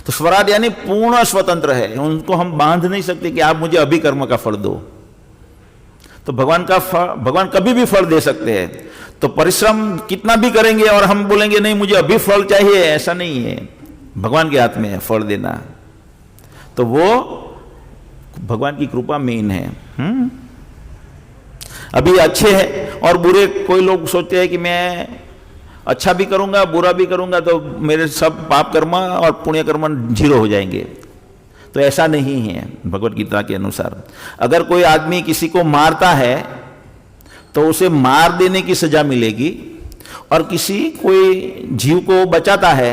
तो स्वराट यानी पूर्ण स्वतंत्र है, उनको हम बांध नहीं सकते कि आप मुझे अभी कर्म का फल दो। तो भगवान कभी भी फल दे सकते हैं। तो परिश्रम कितना भी करेंगे और हम बोलेंगे नहीं मुझे अभी फल चाहिए, ऐसा नहीं है। भगवान के हाथ में है फल देना। तो वो भगवान की कृपा मेन है। अभी अच्छे हैं और बुरे, कोई लोग सोचते हैं कि मैं अच्छा भी करूंगा बुरा भी करूंगा तो मेरे सब पाप कर्म और पुण्य कर्म 0 हो जाएंगे। तो ऐसा नहीं है भगवत गीता के अनुसार। अगर कोई आदमी किसी को मारता है तो उसे मार देने की सजा मिलेगी, और कोई जीव को बचाता है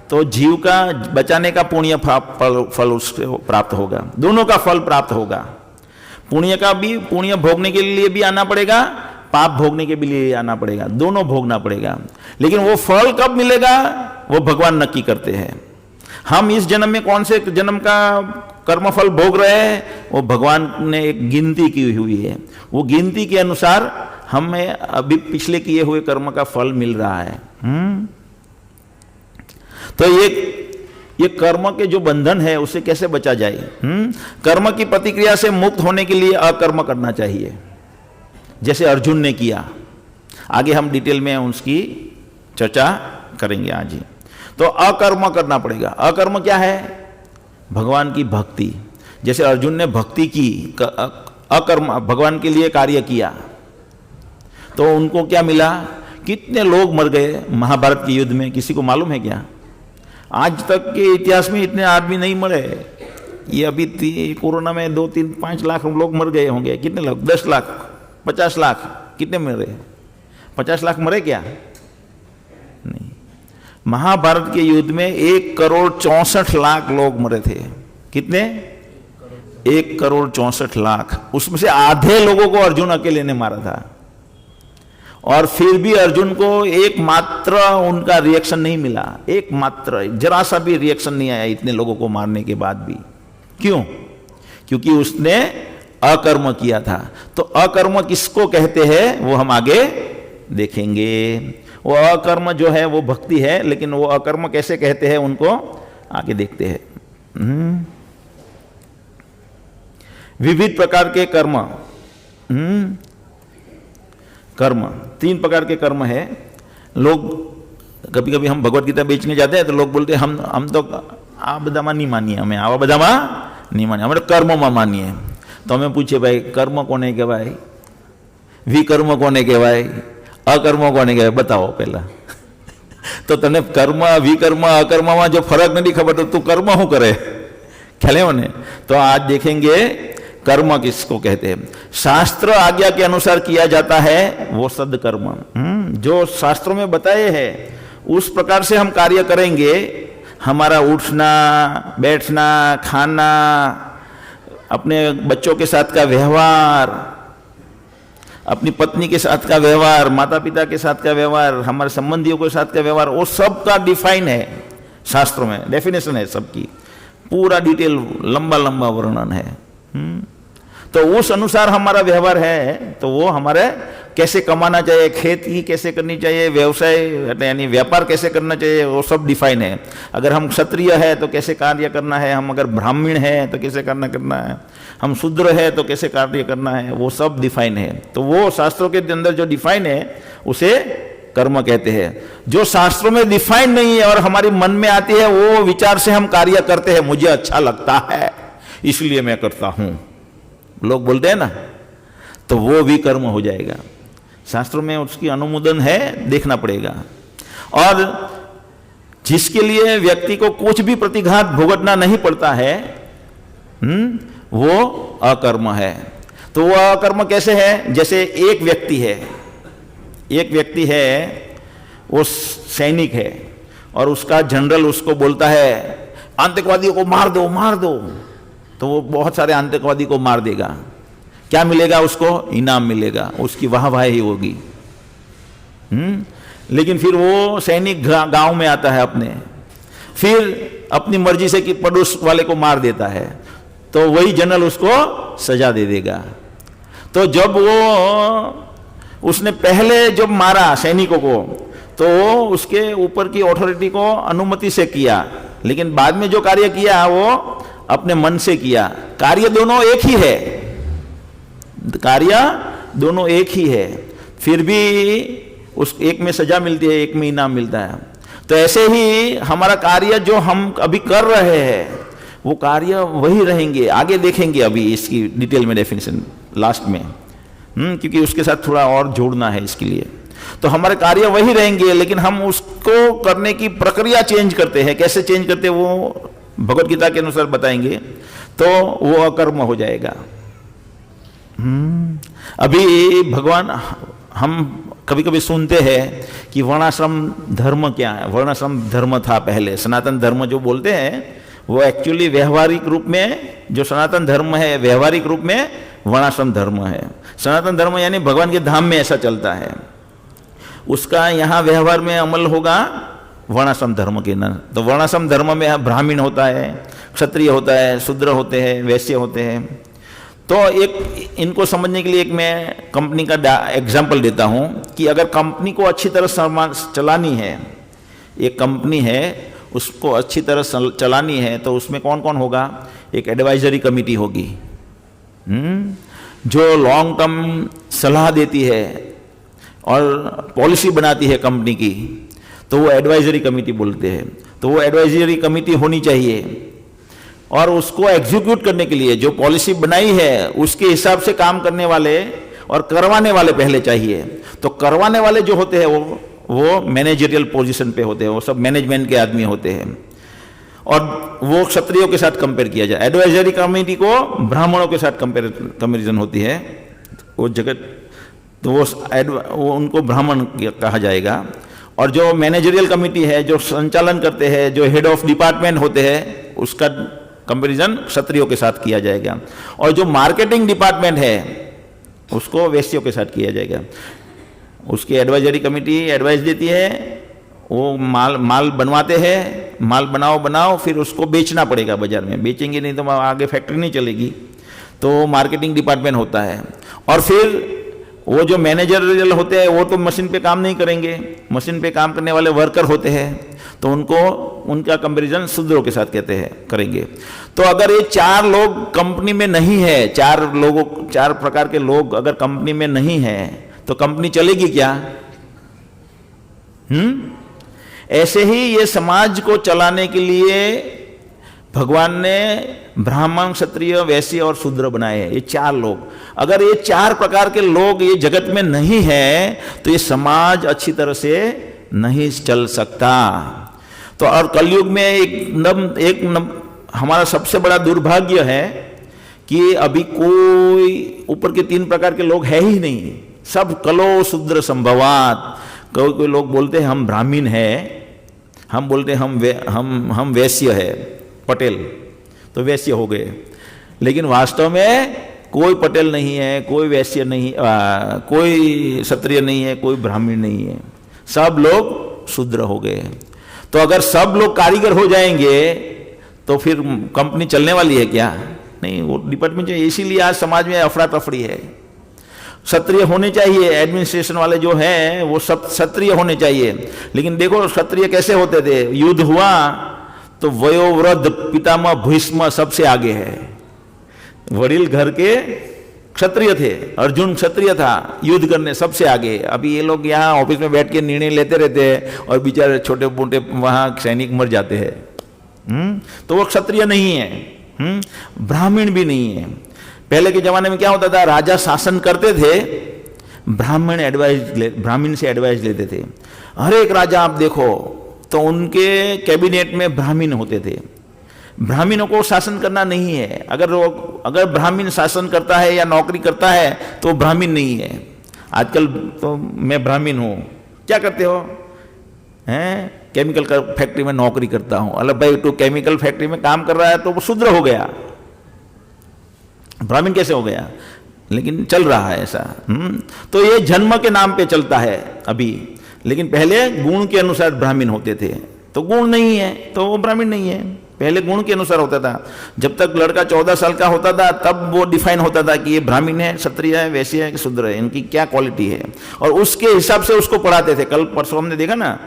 तो जीव का बचाने का पुण्य फल उसको प्राप्त होगा। दोनों का फल प्राप्त होगा। पुण्य भोगने के लिए भी आना पड़ेगा, पाप भोगने के लिए आना पड़ेगा, दोनों भोगना पड़ेगा। लेकिन वो फल कब मिलेगा वो भगवान नक्की करते हैं। हम इस जन्म में कौन से जन्म का कर्मफल भोग रहे हैं वो भगवान ने एक गिनती की हुई है। वो गिनती के अनुसार हमें अभी पिछले किए हुए कर्म का फल मिल रहा है। तो ये कर्म के जो बंधन है उससे कैसे बचा जाए? कर्म की प्रतिक्रिया से मुक्त होने के लिए अकर्म करना चाहिए, जैसे अर्जुन ने किया। आगे हम डिटेल में उसकी चर्चा करेंगे आज ही। तो अकर्म करना पड़ेगा। अकर्म क्या है? भगवान की भक्ति। जैसे अर्जुन ने भक्ति की, अकर्म भगवान के लिए कार्य किया, तो उनको क्या मिला? कितने लोग मर गए महाभारत के युद्ध में, किसी को मालूम है क्या? आज तक के इतिहास में इतने आदमी नहीं मरे। ये अभी कोरोना में 2-3-5 लाख लोग मर गए होंगे। कितने लोग? 10 लाख, 50 लाख, कितने मरे? 50 लाख मरे क्या? नहीं। महाभारत के युद्ध में 1,64,00,000 लोग मरे थे। कितने? 1,64,00,000। उसमें से आधे लोगों को अर्जुन अकेले ने मारा था, और फिर भी अर्जुन को एकमात्र उनका रिएक्शन नहीं मिला। एकमात्र जरा सा भी रिएक्शन नहीं आया इतने लोगों को मारने के बाद भी। क्यों? क्योंकि उसने अकर्म किया था। तो अकर्म किसको कहते हैं वो हम आगे देखेंगे। वो अकर्म जो है वो भक्ति है, लेकिन वो अकर्म कैसे कहते हैं उनको आगे देखते हैं। विविध प्रकार के कर्म, कर्म 3 प्रकार के कर्म है। लोग कभी कभी हम भगवत गीता बेचने जाते हैं तो लोग बोलते हैं हम तो आ बधामा नहीं मानिए, हमें आवा बधामा नहीं मानिए, हमें कर्म में मानिए। तो हमें पूछे भाई कर्म कोने कहेवाय, विकर्म कोने कहेवाय, अकर्म कोने कहेवाय, बताओ पहला। तो तने कर्म विकर्म अकर्म में जो फर्क नहीं खबर तो तू कर्म शू करे, ख्याल है ने। तो आज देखेंगे कर्म किसको कहते हैं। शास्त्र आज्ञा के अनुसार किया जाता है वो सदकर्म, जो शास्त्रों में बताए हैं उस प्रकार से हम कार्य करेंगे। हमारा उठना बैठना खाना, अपने बच्चों के साथ का व्यवहार, अपनी पत्नी के साथ का व्यवहार, माता पिता के साथ का व्यवहार, हमारे संबंधियों के साथ का व्यवहार, वो सब का डिफाइन है शास्त्रों में, डेफिनेशन है सबकी, पूरा डिटेल लंबा लंबा वर्णन है। तो उस अनुसार हमारा व्यवहार है। तो वो हमारे कैसे कमाना चाहिए, खेती कैसे करनी चाहिए, व्यवसाय यानी व्यापार कैसे करना चाहिए, वो सब डिफाइन है। अगर हम क्षत्रिय है तो कैसे कार्य करना है, हम अगर ब्राह्मण है तो कैसे करना है, हम शूद्र है तो कैसे कार्य करना है, वो सब डिफाइन है। तो वो शास्त्रों के अंदर जो डिफाइन है उसे कर्म कहते हैं। जो शास्त्रों में डिफाइन नहीं है और हमारी मन में आती है वो विचार से हम कार्य करते हैं, मुझे अच्छा लगता है इसलिए मैं करता हूं, लोग बोलते हैं ना, तो वो भी कर्म हो जाएगा। शास्त्रों में उसकी अनुमोदन है, देखना पड़ेगा। और जिसके लिए व्यक्ति को कुछ भी प्रतिघात भुगतना नहीं पड़ता है वो अकर्म है। तो वो अकर्म कैसे है, जैसे एक व्यक्ति है वो सैनिक है और उसका जनरल उसको बोलता है आतंकवादियों को मार दो, तो वो बहुत सारे आतंकवादी को मार देगा। क्या मिलेगा उसको, इनाम मिलेगा, उसकी वाहवाही होगी। लेकिन फिर वो सैनिक गांव में आता है अपने, फिर अपनी मर्जी से कि पड़ोस वाले को मार देता है, तो वही जनरल उसको सजा दे देगा। तो जब वो उसने पहले जब मारा सैनिकों को तो उसके ऊपर की अथॉरिटी को अनुमति से किया, लेकिन बाद में जो कार्य किया वो अपने मन से किया। कार्य दोनों एक ही है, कार्य दोनों एक ही है, फिर भी उस एक में सजा मिलती है, एक में इनाम मिलता है। तो ऐसे ही हमारा कार्य जो हम अभी कर रहे हैं वो कार्य वही रहेंगे। आगे देखेंगे अभी इसकी डिटेल में डेफिनेशन लास्ट में, क्योंकि उसके साथ थोड़ा और जोड़ना है इसके लिए। तो हमारे कार्य वही रहेंगे, लेकिन हम उसको करने की प्रक्रिया चेंज करते हैं। कैसे चेंज करते हैं वो भगवत गीता के अनुसार बताएंगे, तो वो अकर्म हो जाएगा। अभी भगवान, हम कभी कभी सुनते हैं कि वर्णाश्रम धर्म क्या है। वर्णाश्रम धर्म था पहले, सनातन धर्म जो बोलते हैं वो एक्चुअली व्यवहारिक रूप में जो सनातन धर्म है, व्यवहारिक रूप में वर्णाश्रम धर्म है। सनातन धर्म यानी भगवान के धाम में ऐसा चलता है, उसका यहाँ व्यवहार में अमल होगा वर्णाश्रम धर्म के ना। तो वर्णाश्रम धर्म में ब्राह्मण होता है, क्षत्रिय होता है, शूद्र होते हैं, वैश्य होते हैं। तो एक इनको समझने के लिए एक मैं कंपनी का एग्जाम्पल देता हूँ कि अगर कंपनी को अच्छी तरह चलानी है, एक कंपनी है उसको अच्छी तरह चलानी है, तो उसमें कौन कौन होगा। एक एडवाइजरी कमेटी होगी जो लॉन्ग टर्म सलाह देती है और पॉलिसी बनाती है कंपनी की, तो वो एडवाइजरी कमेटी बोलते हैं। तो वो एडवाइजरी कमेटी होनी चाहिए और उसको एग्जीक्यूट करने के लिए जो पॉलिसी बनाई है उसके हिसाब से काम करने वाले और करवाने वाले पहले चाहिए। तो करवाने वाले जो होते हैं वो मैनेजरियल पोजीशन पे होते हैं, वो सब मैनेजमेंट के आदमी होते हैं और वो क्षत्रियों के साथ कंपेयर किया जाए। एडवाइजरी कमेटी को ब्राह्मणों के साथ कंपेरिजन होती है वो जगत, तो वो उनको ब्राह्मण कहा जाएगा। और जो मैनेजरियल कमेटी है जो संचालन करते हैं, जो हेड ऑफ डिपार्टमेंट होते हैं, उसका कंपैरिजन क्षत्रियों के साथ किया जाएगा। और जो मार्केटिंग डिपार्टमेंट है उसको वैश्यों के साथ किया जाएगा। उसकी एडवाइजरी कमेटी एडवाइस देती है, वो माल बनवाते हैं, माल बनाओ फिर उसको बेचना पड़ेगा बाजार में, बेचेंगे नहीं तो आगे फैक्ट्री नहीं चलेगी। तो मार्केटिंग डिपार्टमेंट होता है। और फिर वो जो मैनेजर होते हैं वो तो मशीन पे काम नहीं करेंगे, मशीन पे काम करने वाले वर्कर होते हैं, तो उनको उनका कंपैरिजन शूद्रों के साथ कहते हैं करेंगे। तो अगर ये 4 लोग कंपनी में नहीं है, 4 प्रकार के लोग अगर कंपनी में नहीं है तो कंपनी चलेगी क्या? ऐसे ही ये समाज को चलाने के लिए भगवान ने ब्राह्मण, क्षत्रिय, वैश्य और शूद्र बनाए हैं। ये 4 लोग, अगर ये 4 प्रकार के लोग ये जगत में नहीं है तो ये समाज अच्छी तरह से नहीं चल सकता। तो और कलयुग में हमारा सबसे बड़ा दुर्भाग्य है कि अभी कोई ऊपर के 3 प्रकार के लोग है ही नहीं, सब कलो शूद्र संभवात। कोई लोग बोलते हैं हम ब्राह्मण है, हम बोलते हैं हम वैश्य है, पटेल, तो वैश्य हो गए, लेकिन वास्तव में कोई पटेल नहीं है, कोई वैश्य नहीं, कोई क्षत्रिय नहीं है, कोई ब्राह्मण नहीं है, सब लोग शूद्र हो गए। तो अगर सब लोग कारीगर हो जाएंगे तो फिर कंपनी चलने वाली है क्या? नहीं, वो डिपार्टमेंट इसीलिए आज समाज में अफरा तफरी है। क्षत्रिय होने चाहिए, एडमिनिस्ट्रेशन वाले जो हैं वो सब क्षत्रिय होने चाहिए, लेकिन देखो क्षत्रिय कैसे होते थे, युद्ध हुआ तो वयोवृद्ध पितामह भीष्म सबसे आगे है, वडील घर के क्षत्रिय थे, अर्जुन क्षत्रिय था, युद्ध करने सबसे आगे। अभी ये लोग यहाँ ऑफिस में बैठ के निर्णय लेते रहते हैं और बेचारे छोटे मोटे वहाँ सैनिक मर जाते हैं। तो वो क्षत्रिय नहीं है, ब्राह्मण भी नहीं है। पहले के जमाने में क्या होता था, राजा शासन करते थे, ब्राह्मण से एडवाइस लेते थे। हर एक राजा आप देखो तो उनके कैबिनेट में ब्राह्मण होते थे। ब्राह्मणों को शासन करना नहीं है, अगर ब्राह्मण शासन करता है या नौकरी करता है तो ब्राह्मण नहीं है। आजकल तो मैं ब्राह्मण हूँ, क्या करते हो? हैं, केमिकल फैक्ट्री में नौकरी करता हूँ। अरे भाई, तो केमिकल फैक्ट्री में काम कर रहा है तो वो शूद्र हो गया, ब्राह्मण कैसे हो गया? लेकिन चल रहा है ऐसा। तो ये जन्म के नाम पे चलता है अभी, लेकिन पहले गुण के अनुसार ब्राह्मण होते थे। तो गुण नहीं है तो वो ब्राह्मण नहीं है, पहले गुण के अनुसार होता था। जब तक लड़का 14 साल का होता था तब वो डिफाइन होता था कि ये ब्राह्मण है, क्षत्रिय है, वैश्य है कि शूद्र है, इनकी क्या क्वालिटी है, और उसके हिसाब से उसको पढ़ाते थे। कल परसों हमने देखा ना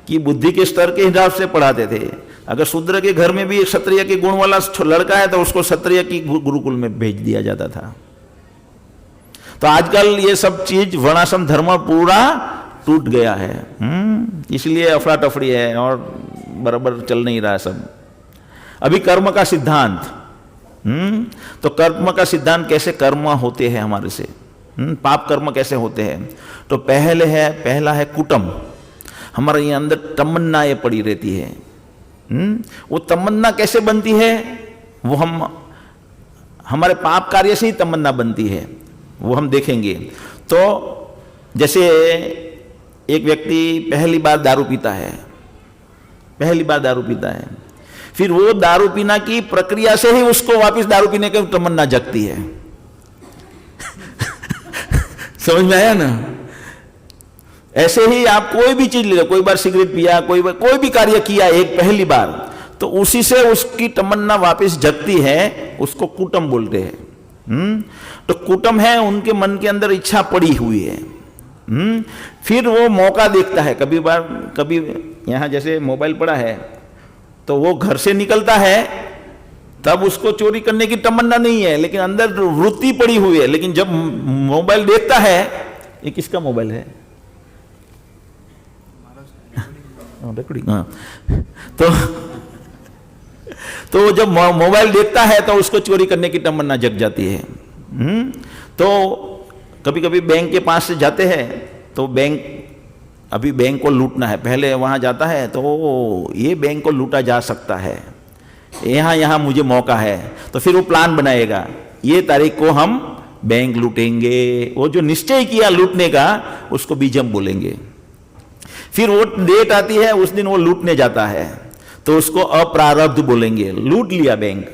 कि बुद्धि के स्तर के हिसाब से पढ़ाते थे। अगर शूद्र के घर में भी क्षत्रिय के गुण वाला लड़का है तो उसको क्षत्रिय की गुरुकुल में भेज दिया जाता था। तो आजकल ये सब चीज वर्णाश्रम धर्म पूरा टूट गया है, इसलिए अफरा तफरी है और बराबर चल नहीं रहा सब। अभी कर्म का सिद्धांत, तो कर्म का सिद्धांत कैसे कर्म होते हैं हमारे से, पाप कर्म कैसे होते हैं। तो पहला है कुटम। हमारे ये अंदर तमन्नाएं पड़ी रहती है। वो तमन्ना कैसे बनती है, वो हमारे पाप कार्य से ही तमन्ना बनती है, वो हम देखेंगे। तो जैसे एक व्यक्ति पहली बार दारू पीता है, फिर वो दारू पीना की प्रक्रिया से ही उसको वापस दारू पीने की तमन्ना जगती है। समझ में आया ना? ऐसे ही आप कोई भी चीज ले लो, कोई बार सिगरेट पिया, कोई भी कार्य किया एक पहली बार, तो उसी से उसकी तमन्ना वापस जगती है, उसको कुटम बोलते हैं। तो कुटम है, उनके मन के अंदर इच्छा पड़ी हुई है। फिर वो मौका देखता है, कभी यहां जैसे मोबाइल पड़ा है तो वो घर से निकलता है, तब उसको चोरी करने की तमन्ना नहीं है, लेकिन अंदर वृत्ति पड़ी हुई है। लेकिन जब मोबाइल देखता है, ये किसका मोबाइल है? तो जब मोबाइल देखता है तो उसको चोरी करने की तमन्ना जग जाती है। तो कभी कभी बैंक के पास से जाते हैं तो बैंक को लूटना है, पहले वहां जाता है तो ये बैंक को लूटा जा सकता है, यहां मुझे मौका है, तो फिर वो प्लान बनाएगा, ये तारीख को हम बैंक लूटेंगे। वो जो निश्चय किया लूटने का उसको बीजम बोलेंगे। फिर वो डेट आती है, उस दिन वो लूटने जाता है तो उसको अप्रारब्ध बोलेंगे, लूट लिया बैंक।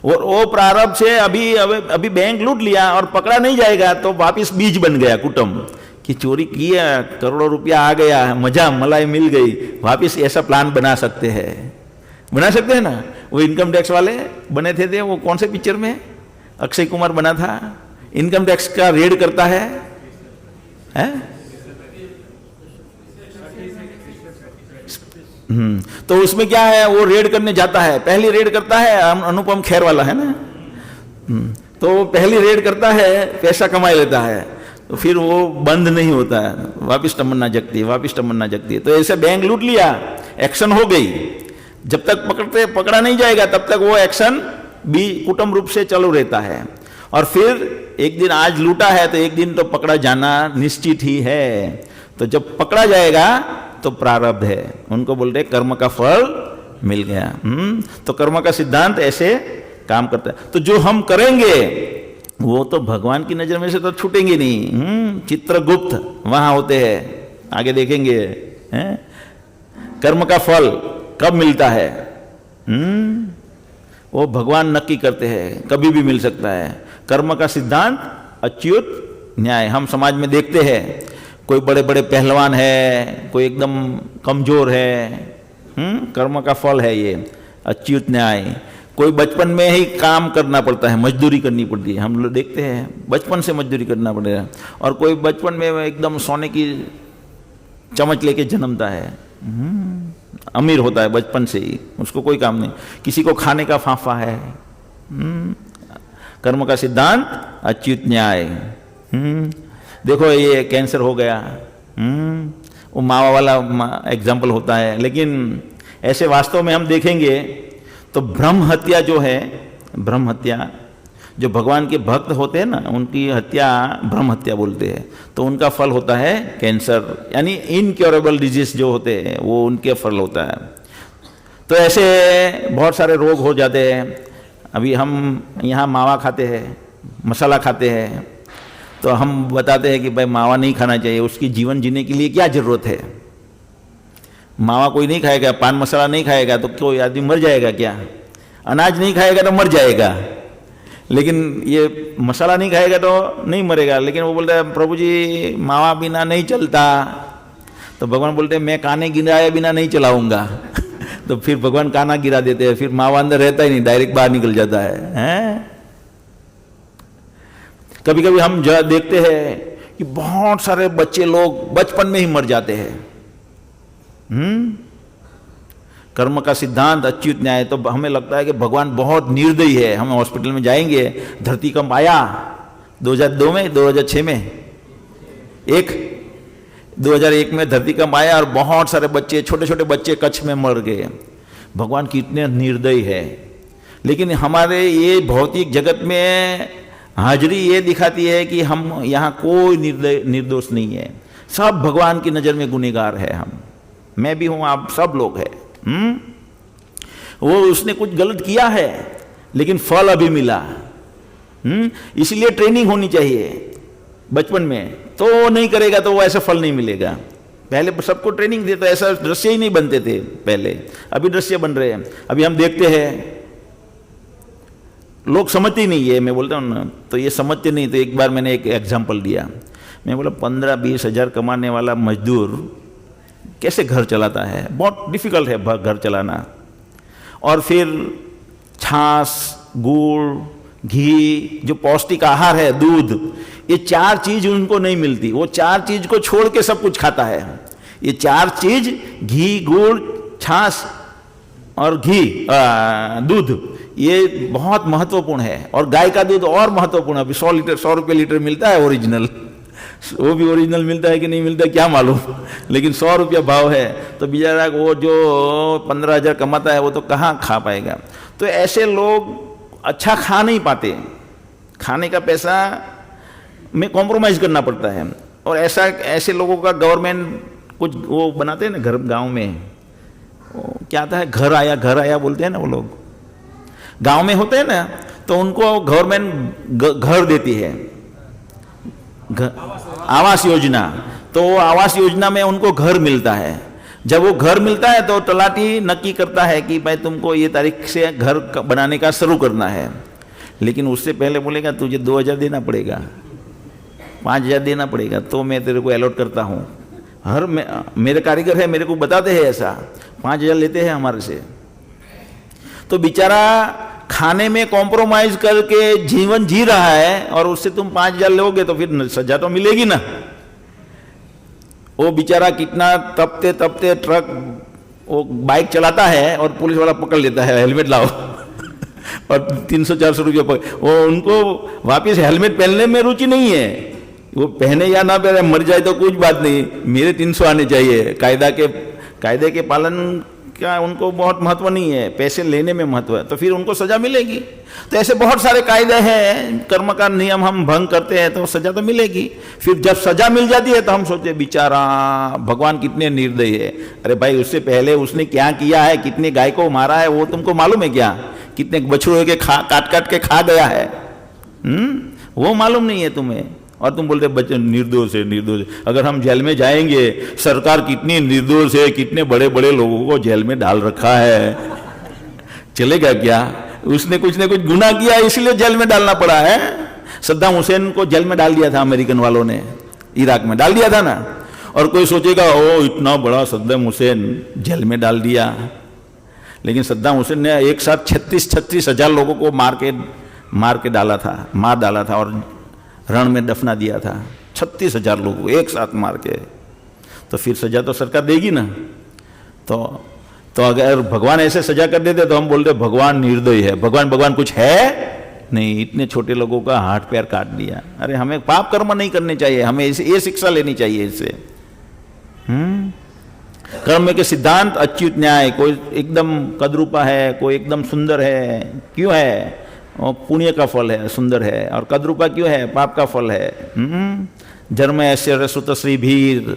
और वो प्रारब्ध से अभी बैंक लूट लिया और पकड़ा नहीं जाएगा तो वापिस बीज बन गया कुटुंब कि चोरी किया, करोड़ों रुपया आ गया, मजा मलाई मिल गई, वापिस ऐसा प्लान बना सकते हैं ना। वो इनकम टैक्स वाले बने थे वो कौन से पिक्चर में, अक्षय कुमार बना था, इनकम टैक्स का रेड करता है, तो उसमें क्या है, वो रेड करने जाता है, पहली रेड करता है, अनुपम खेर वाला है ना, तो पहली रेड करता है, पैसा कमा लेता है, तो फिर वो बंद नहीं होता है, वापिस तमन्ना जगती है, वापिस तमन्ना जगती है। तो ऐसे बैंक लूट लिया, एक्शन हो गई, जब तक पकड़ा नहीं जाएगा तब तक वो एक्शन भी कुटुंब रूप से चालू रहता है। और फिर एक दिन आज लूटा है तो एक दिन तो पकड़ा जाना निश्चित ही है। तो जब पकड़ा जाएगा तो प्रारब्ध है, उनको बोलते हैं कर्म का फल मिल गया। तो कर्म का सिद्धांत ऐसे काम करता है। तो जो हम करेंगे वो तो भगवान की नजर में से तो छूटेंगे नहीं। चित्रगुप्त वहां होते हैं, आगे देखेंगे कर्म का फल कब मिलता है, वो भगवान नक्की करते हैं, कभी भी मिल सकता है। कर्म का सिद्धांत अच्युत न्याय हम समाज में देखते हैं। कोई बड़े बड़े पहलवान है, कोई एकदम कमजोर है, कर्म का फल है ये अच्युत न्याय। कोई बचपन में ही काम करना पड़ता है, मजदूरी करनी पड़ती है, हम लोग देखते हैं बचपन से मजदूरी करना पड़ेगा। और कोई बचपन में एकदम सोने की चम्मच लेके जन्मता है, अमीर होता है बचपन से ही, उसको कोई काम नहीं। किसी को खाने का फांफा है। कर्म का सिद्धांत अच्युत न्याय। देखो ये कैंसर हो गया, वो मावा वाला एग्जाम्पल होता है, लेकिन ऐसे वास्तव में हम देखेंगे तो ब्रह्म हत्या जो है, ब्रह्म हत्या जो भगवान के भक्त होते हैं ना, उनकी हत्या ब्रह्म हत्या बोलते हैं। तो उनका फल होता है कैंसर, यानी इनक्योरेबल डिजीज जो होते हैं वो उनके फल होता है। तो ऐसे बहुत सारे रोग हो जाते हैं। अभी हम यहाँ मावा खाते हैं, मसाला खाते हैं, तो हम बताते हैं कि भाई मावा नहीं खाना चाहिए, उसकी जीवन जीने के लिए क्या जरूरत है। मावा कोई नहीं खाएगा, पान मसाला नहीं खाएगा तो कोई आदमी मर जाएगा क्या? अनाज नहीं खाएगा तो मर जाएगा, लेकिन ये मसाला नहीं खाएगा तो नहीं मरेगा। लेकिन वो बोलता है प्रभु जी मावा बिना नहीं चलता, तो भगवान बोलते हैं मैं काने गिराए बिना नहीं चलाऊंगा। तो फिर भगवान काना गिरा देते हैं, फिर मावा अंदर रहता ही नहीं, डायरेक्ट बाहर निकल जाता है। कभी कभी हम देखते हैं कि बहुत सारे बच्चे लोग बचपन में ही मर जाते हैं। कर्म का सिद्धांत अच्युत न्याय। तो हमें लगता है कि भगवान बहुत निर्दयी है। हम हॉस्पिटल में जाएंगे, धरती कंप आया 2002 में, 2006 में, 2001 में धरती कंप आया और बहुत सारे बच्चे, छोटे छोटे बच्चे कच्छ में मर गए। भगवान कितने निर्दयी है। लेकिन हमारे ये भौतिक जगत में हाजिरी ये दिखाती है कि हम यहाँ कोई निर्दोष नहीं है, सब भगवान की नज़र में गुनहगार है। हम, मैं भी हूँ, आप सब लोग हैं। वो उसने कुछ गलत किया है लेकिन फल अभी मिला। इसलिए ट्रेनिंग होनी चाहिए बचपन में, तो वो नहीं करेगा तो वो ऐसा फल नहीं मिलेगा। पहले सबको ट्रेनिंग दे तो ऐसा दृश्य ही नहीं बनते थे पहले, अभी दृश्य बन रहे हैं। अभी हम देखते हैं लोग समझते ही नहीं है, मैं बोलता हूँ ना, तो ये समझते नहीं। तो एक बार मैंने एक एग्जाम्पल दिया, मैं बोला 15-20 हज़ार कमाने वाला मजदूर कैसे घर चलाता है, बहुत डिफिकल्ट है घर चलाना। और फिर छाछ, गुड़, घी, जो पौष्टिक आहार है, दूध, ये 4 चीज उनको नहीं मिलती। वो 4 चीज को छोड़ के सब कुछ खाता है। ये 4 चीज, घी, गुड़, छाछ और दूध, ये बहुत महत्वपूर्ण है। और गाय का दूध और महत्वपूर्ण है। अभी 100 रुपये लीटर मिलता है ओरिजिनल, वो भी ओरिजिनल मिलता है कि नहीं मिलता है क्या मालूम, लेकिन 100 रुपया भाव है। तो बेचारा वो जो 15,000 कमाता है वो तो कहाँ खा पाएगा। तो ऐसे लोग अच्छा खा नहीं पाते, खाने का पैसा में कॉम्प्रोमाइज़ करना पड़ता है। और ऐसे लोगों का गवर्नमेंट कुछ वो बनाते हैं ना, घर गांव में क्या आता है, घर आया बोलते हैं ना वो लोग, गांव में होते हैं ना, तो उनको गवर्नमेंट घर देती है, आवास योजना। तो आवास योजना में उनको घर मिलता है। जब वो घर मिलता है तो तलाटी नक्की करता है कि भाई तुमको ये तारीख से घर बनाने का शुरू करना है। लेकिन उससे पहले बोलेगा तुझे 2,000 देना पड़ेगा, 5,000 देना पड़ेगा, तो मैं तेरे को अलॉट करता हूँ। मेरे कारीगर है, मेरे को बताते हैं ऐसा, 5,000 लेते हैं हमारे से। तो बेचारा खाने में कॉम्प्रोमाइज करके जीवन जी रहा है और उससे तुम 5,000 लोगे तो फिर सजा तो मिलेगी ना। वो बेचारा कितना तपते तपते ट्रक वो बाइक चलाता है और पुलिस वाला पकड़ लेता है, हेलमेट लाओ और 300-400 रुपये वो उनको वापस हेलमेट पहनने में रुचि नहीं है। वो पहने या ना पहने, मर जाए तो कुछ बात नहीं, मेरे 300 आने चाहिए। कायदे के पालन का उनको बहुत महत्व नहीं है, पैसे लेने में महत्व है, तो फिर उनको सजा मिलेगी। तो ऐसे बहुत सारे कायदे हैं, कर्म का नियम हम भंग करते हैं तो सजा तो मिलेगी। फिर जब सजा मिल जाती है तो हम सोचते बेचारा भगवान कितने निर्दयी है। अरे भाई, उससे पहले उसने क्या किया है, कितने गाय को मारा है वो तुमको मालूम है क्या? कितने बछड़ों के काट के खा गया है, वो मालूम नहीं है तुम्हें। और तुम बोलते बच्चे निर्दोष है, निर्दोष है। अगर हम जेल में जाएंगे, सरकार कितनी निर्दोष है, कितने बड़े बड़े लोगों को जेल में डाल रखा है, चलेगा क्या? उसने कुछ न कुछ गुनाह किया इसलिए जेल में डालना पड़ा है। सद्दाम हुसैन को जेल में डाल दिया था अमेरिकन वालों ने, इराक में डाल दिया था ना। और कोई सोचेगा ओ इतना बड़ा सद्दाम हुसैन जेल में डाल दिया, लेकिन सद्दाम हुसैन ने एक साथ 36 हजार लोगों को मार डाला था और रण में दफना दिया था। 36 हजार लोगों एक साथ मार के, तो फिर सजा तो सरकार देगी ना। तो अगर भगवान ऐसे सजा कर देते तो हम बोलते भगवान निर्दयी है, भगवान कुछ है नहीं, इतने छोटे लोगों का हाथ पैर काट दिया। अरे हमें पाप कर्म नहीं करने चाहिए, हमें ये शिक्षा लेनी चाहिए इससे। कर्म के सिद्धांत अच्युत न्याय, कोई एकदम कदरूपा है, कोई एकदम सुंदर है, क्यों है? और पुण्य का फल है, सुंदर है। और कद्रूपा क्यों है? पाप का फल है। जन्म ऐश्वर्य सुत श्री भीर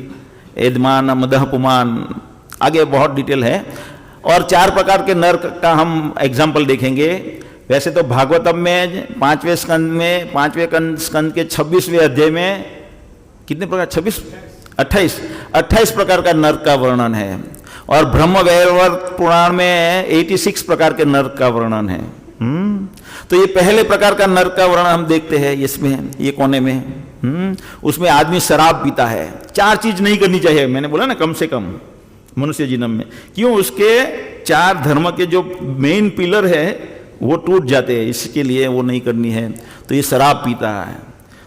यजमान मदह पुमान, आगे बहुत डिटेल है। और 4 प्रकार के नरक का हम एग्जाम्पल देखेंगे। वैसे तो भागवतम में 5वें स्कंद के 26वें अध्याय में कितने प्रकार? 28 प्रकार का नरक का वर्णन है। और ब्रह्म वैवर्त पुराण में 86 प्रकार के नरक का वर्णन है। तो ये पहले प्रकार का नरक का वर्णन हम देखते हैं इसमें, ये कोने में। उसमें आदमी शराब पीता है। 4 चीज नहीं करनी चाहिए, मैंने बोला ना, कम से कम मनुष्य जीवन में। क्यों? उसके 4 धर्म के जो मेन पिलर है वो टूट जाते हैं, इसके लिए वो नहीं करनी है। तो ये शराब पीता है।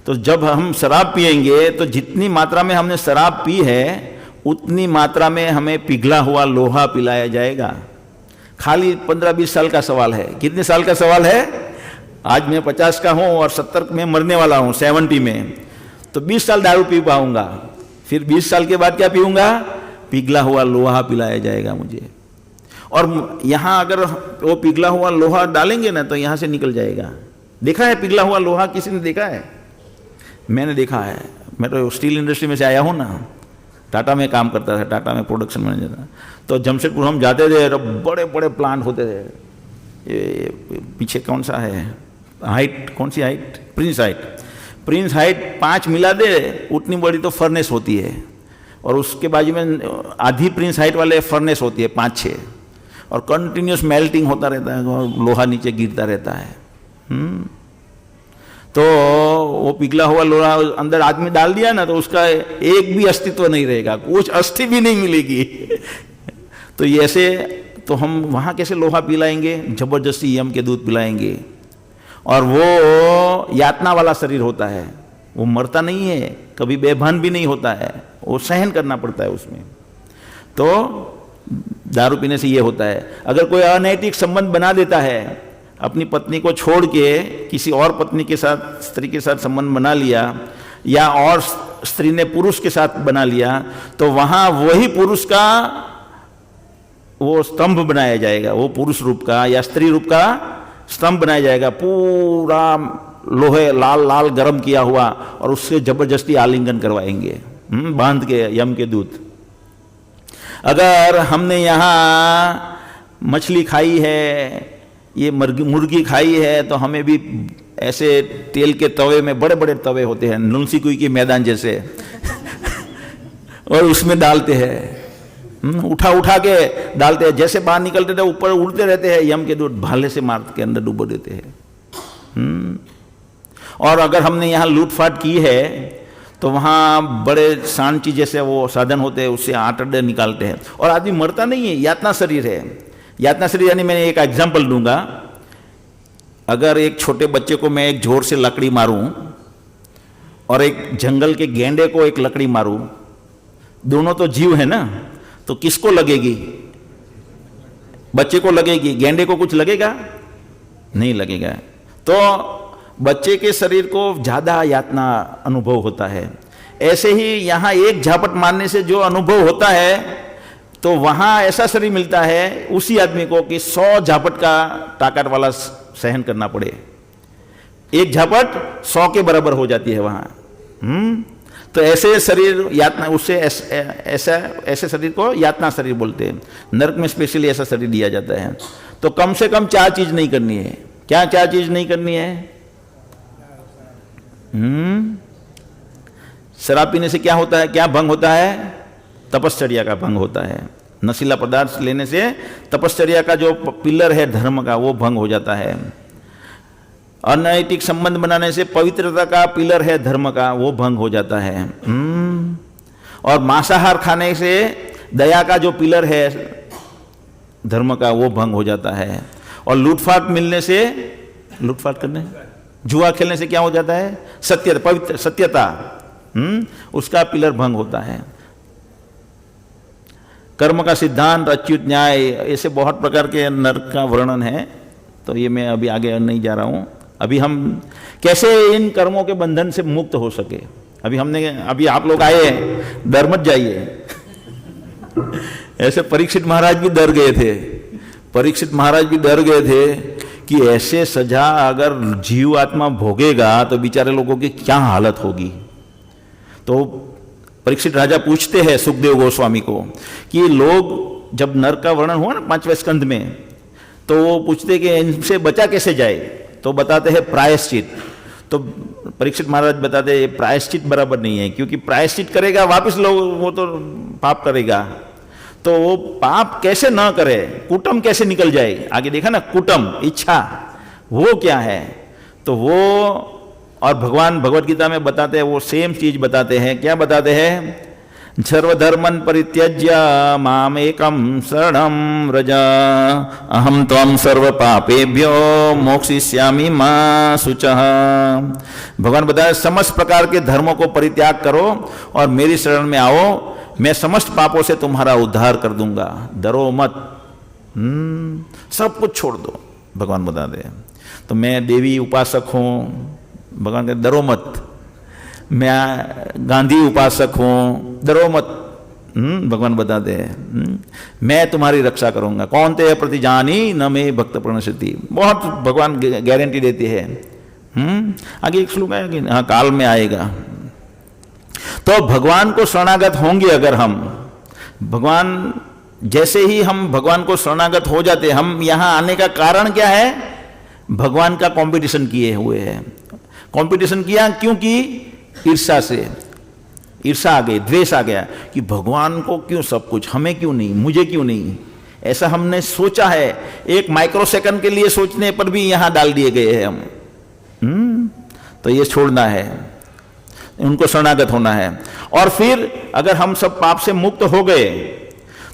तो जब हम शराब पिएंगे तो जितनी मात्रा में हमने शराब पी है उतनी मात्रा में हमें पिघला हुआ लोहा पिलाया जाएगा। खाली 15-20 साल का सवाल है। कितने साल का सवाल है? आज मैं 50 का हूं और 70 में मरने वाला हूं, 70 में, तो 20 साल दारू पी पाऊंगा। फिर 20 साल के बाद क्या पीऊंगा? पिघला हुआ लोहा पिलाया जाएगा मुझे। और यहां अगर वो पिघला हुआ लोहा डालेंगे ना तो यहां से निकल जाएगा। देखा है पिघला हुआ लोहा? किसी ने देखा है? मैंने देखा है। मैं तो स्टील इंडस्ट्री में से आया हूं ना, टाटा में काम करता था, टाटा में प्रोडक्शन मैनेजर था। तो जमशेदपुर हम जाते थे तो बड़े बड़े प्लांट होते थे। ये पीछे कौन सा है हाइट, कौन सी हाइट? प्रिंस हाइट 5 मिला दे उतनी बड़ी तो फर्नेस होती है। और उसके बाजू में आधी प्रिंस हाइट वाले फर्नेस होती है 5-6, और कंटिन्यूस मेल्टिंग होता रहता है और लोहा नीचे गिरता रहता है। तो वो पिघला हुआ लोहा अंदर आदमी डाल दिया ना तो उसका एक भी अस्तित्व नहीं रहेगा, कुछ अस्थि भी नहीं मिलेगी। तो ये ऐसे तो हम वहाँ कैसे लोहा पिलाएंगे? जबरदस्ती यम के दूध पिलाएंगे। और वो यातना वाला शरीर होता है, वो मरता नहीं है, कभी बेभान भी नहीं होता है, वो सहन करना पड़ता है उसमें। तो दारू पीने से ये होता है। अगर कोई अनैतिक संबंध बना देता है, अपनी पत्नी को छोड़ के किसी और पत्नी के साथ, स्त्री के साथ संबंध बना लिया, या और स्त्री ने पुरुष के साथ बना लिया, तो वहाँ वही पुरुष का वो स्तंभ बनाया जाएगा, वो पुरुष रूप का या स्त्री रूप का स्तंभ बनाया जाएगा, पूरा लोहे लाल लाल गरम किया हुआ, और उससे जबरदस्ती आलिंगन करवाएंगे बांध के यम के दूत। अगर हमने यहाँ मछली खाई है, ये मुर्गी खाई है, तो हमें भी ऐसे तेल के तवे में, बड़े बड़े तवे होते हैं नुलसी कुई के मैदान जैसे और उसमें डालते हैं, उठा के डालते हैं। जैसे बाहर निकलते थे ऊपर उड़ते रहते हैं, यम के दूत भाले से मार के अंदर डुबो देते हैं। और अगर हमने यहाँ लूटफाट की है तो वहाँ बड़े सांची जैसे वो साधन होते हैं, उससे आटे निकालते हैं, और आदमी मरता नहीं है। यातना शरीर है। यातना शरीर यानी, मैंने एक एग्जाम्पल दूंगा। अगर एक छोटे बच्चे को मैं एक जोर से लकड़ी मारूं और एक जंगल के गेंडे को एक लकड़ी मारूं, दोनों तो जीव है ना, तो किसको लगेगी? बच्चे को लगेगी। गेंडे को कुछ लगेगा? नहीं लगेगा। तो बच्चे के शरीर को ज्यादा यातना अनुभव होता है। ऐसे ही यहां एक झापट मारने से जो अनुभव होता है, तो वहां ऐसा शरीर मिलता है उसी आदमी को कि 100 झापट का ताकत वाला सहन करना पड़े। एक झापट 100 के बराबर हो जाती है वहां। तो ऐसे शरीर यातना, उससे ऐसे शरीर को यातना शरीर बोलते हैं। नरक में स्पेशली ऐसा शरीर दिया जाता है। तो कम से कम 4 चीज नहीं करनी है। क्या 4 चीज नहीं करनी है? शराब पीने से क्या होता है? क्या भंग होता है? तपश्चर्या का भंग होता है। नशीला पदार्थ लेने से तपश्चर्या का जो पिलर है धर्म का, वो भंग हो जाता है। अनैतिक संबंध बनाने से पवित्रता का पिलर है धर्म का, वो भंग हो जाता है। और मांसाहार खाने से दया का जो पिलर है धर्म का, वो भंग हो जाता है। और लूटफाट मिलने से, लूटफाट करने, जुआ खेलने से क्या हो जाता है? सत्यता, पवित्र सत्यता, उसका पिलर भंग होता है। कर्म का सिद्धांत, अच्युत न्याय, ऐसे बहुत प्रकार के नरक का वर्णन है। तो ये मैं अभी आगे नहीं जा रहा हूं। अभी हम कैसे इन कर्मों के बंधन से मुक्त हो सके, अभी आप लोग आए, डर मत जाइए। ऐसे परीक्षित महाराज भी डर गए थे। परीक्षित महाराज भी डर गए थे कि ऐसे सजा अगर जीव आत्मा भोगेगा तो बेचारे लोगों की क्या हालत होगी। तो परीक्षित राजा पूछते हैं सुखदेव गोस्वामी को कि लोग, जब नरक का वर्णन हुआ ना 5वें स्कंध में, तो वो पूछते कि इनसे बचा कैसे जाए। तो बताते हैं प्रायश्चित। तो परीक्षित महाराज बताते हैं प्रायश्चित बराबर नहीं है, क्योंकि प्रायश्चित करेगा वापस लोग वो तो पाप करेगा। तो वो पाप कैसे ना करे, कुटम कैसे निकल जाए। आगे देखा ना, कुटम इच्छा, वो क्या है। तो वो, और भगवान भगवत गीता में बताते हैं, वो सेम चीज बताते हैं। क्या बताते हैं? सर्वधर्मन परित्यज्य माम एकम शरणं व्रज अहम त्वं सर्व पापेभ्यो मोक्षयिष्यामि मा शुचः। भगवान बताए समस्त प्रकार के धर्मों को परित्याग करो और मेरी शरण में आओ, मैं समस्त पापों से तुम्हारा उद्धार कर दूंगा, डरो मत। सब कुछ छोड़ दो, भगवान बताते हैं। तो मैं देवी उपासक हूं, भगवान कहते डरो मत। मैं गांधी उपासक हूं, डरो मत। भगवान बताते हैं मैं तुम्हारी रक्षा करूंगा। कौन ते प्रतिजानी न मे भक्त प्रणश्यति। बहुत भगवान गारंटी देते हैं। आगे एक श्लोक है, हाँ काल में आएगा। तो भगवान को शरणागत होंगे अगर हम, भगवान जैसे ही हम भगवान को शरणागत हो जाते, हम यहां आने का कारण क्या है? भगवान का कंपटीशन किए हुए हैं। कंपटीशन किया क्योंकि ईर्षा से, ईर्षा आ गई, द्वेष आ गया कि भगवान को क्यों सब कुछ, हमें क्यों नहीं, मुझे क्यों नहीं। ऐसा हमने सोचा है, एक माइक्रो सेकंड के लिए सोचने पर भी यहां डाल दिए गए हैं हम। तो ये छोड़ना है, उनको शरणागत होना है। और फिर अगर हम सब पाप से मुक्त हो गए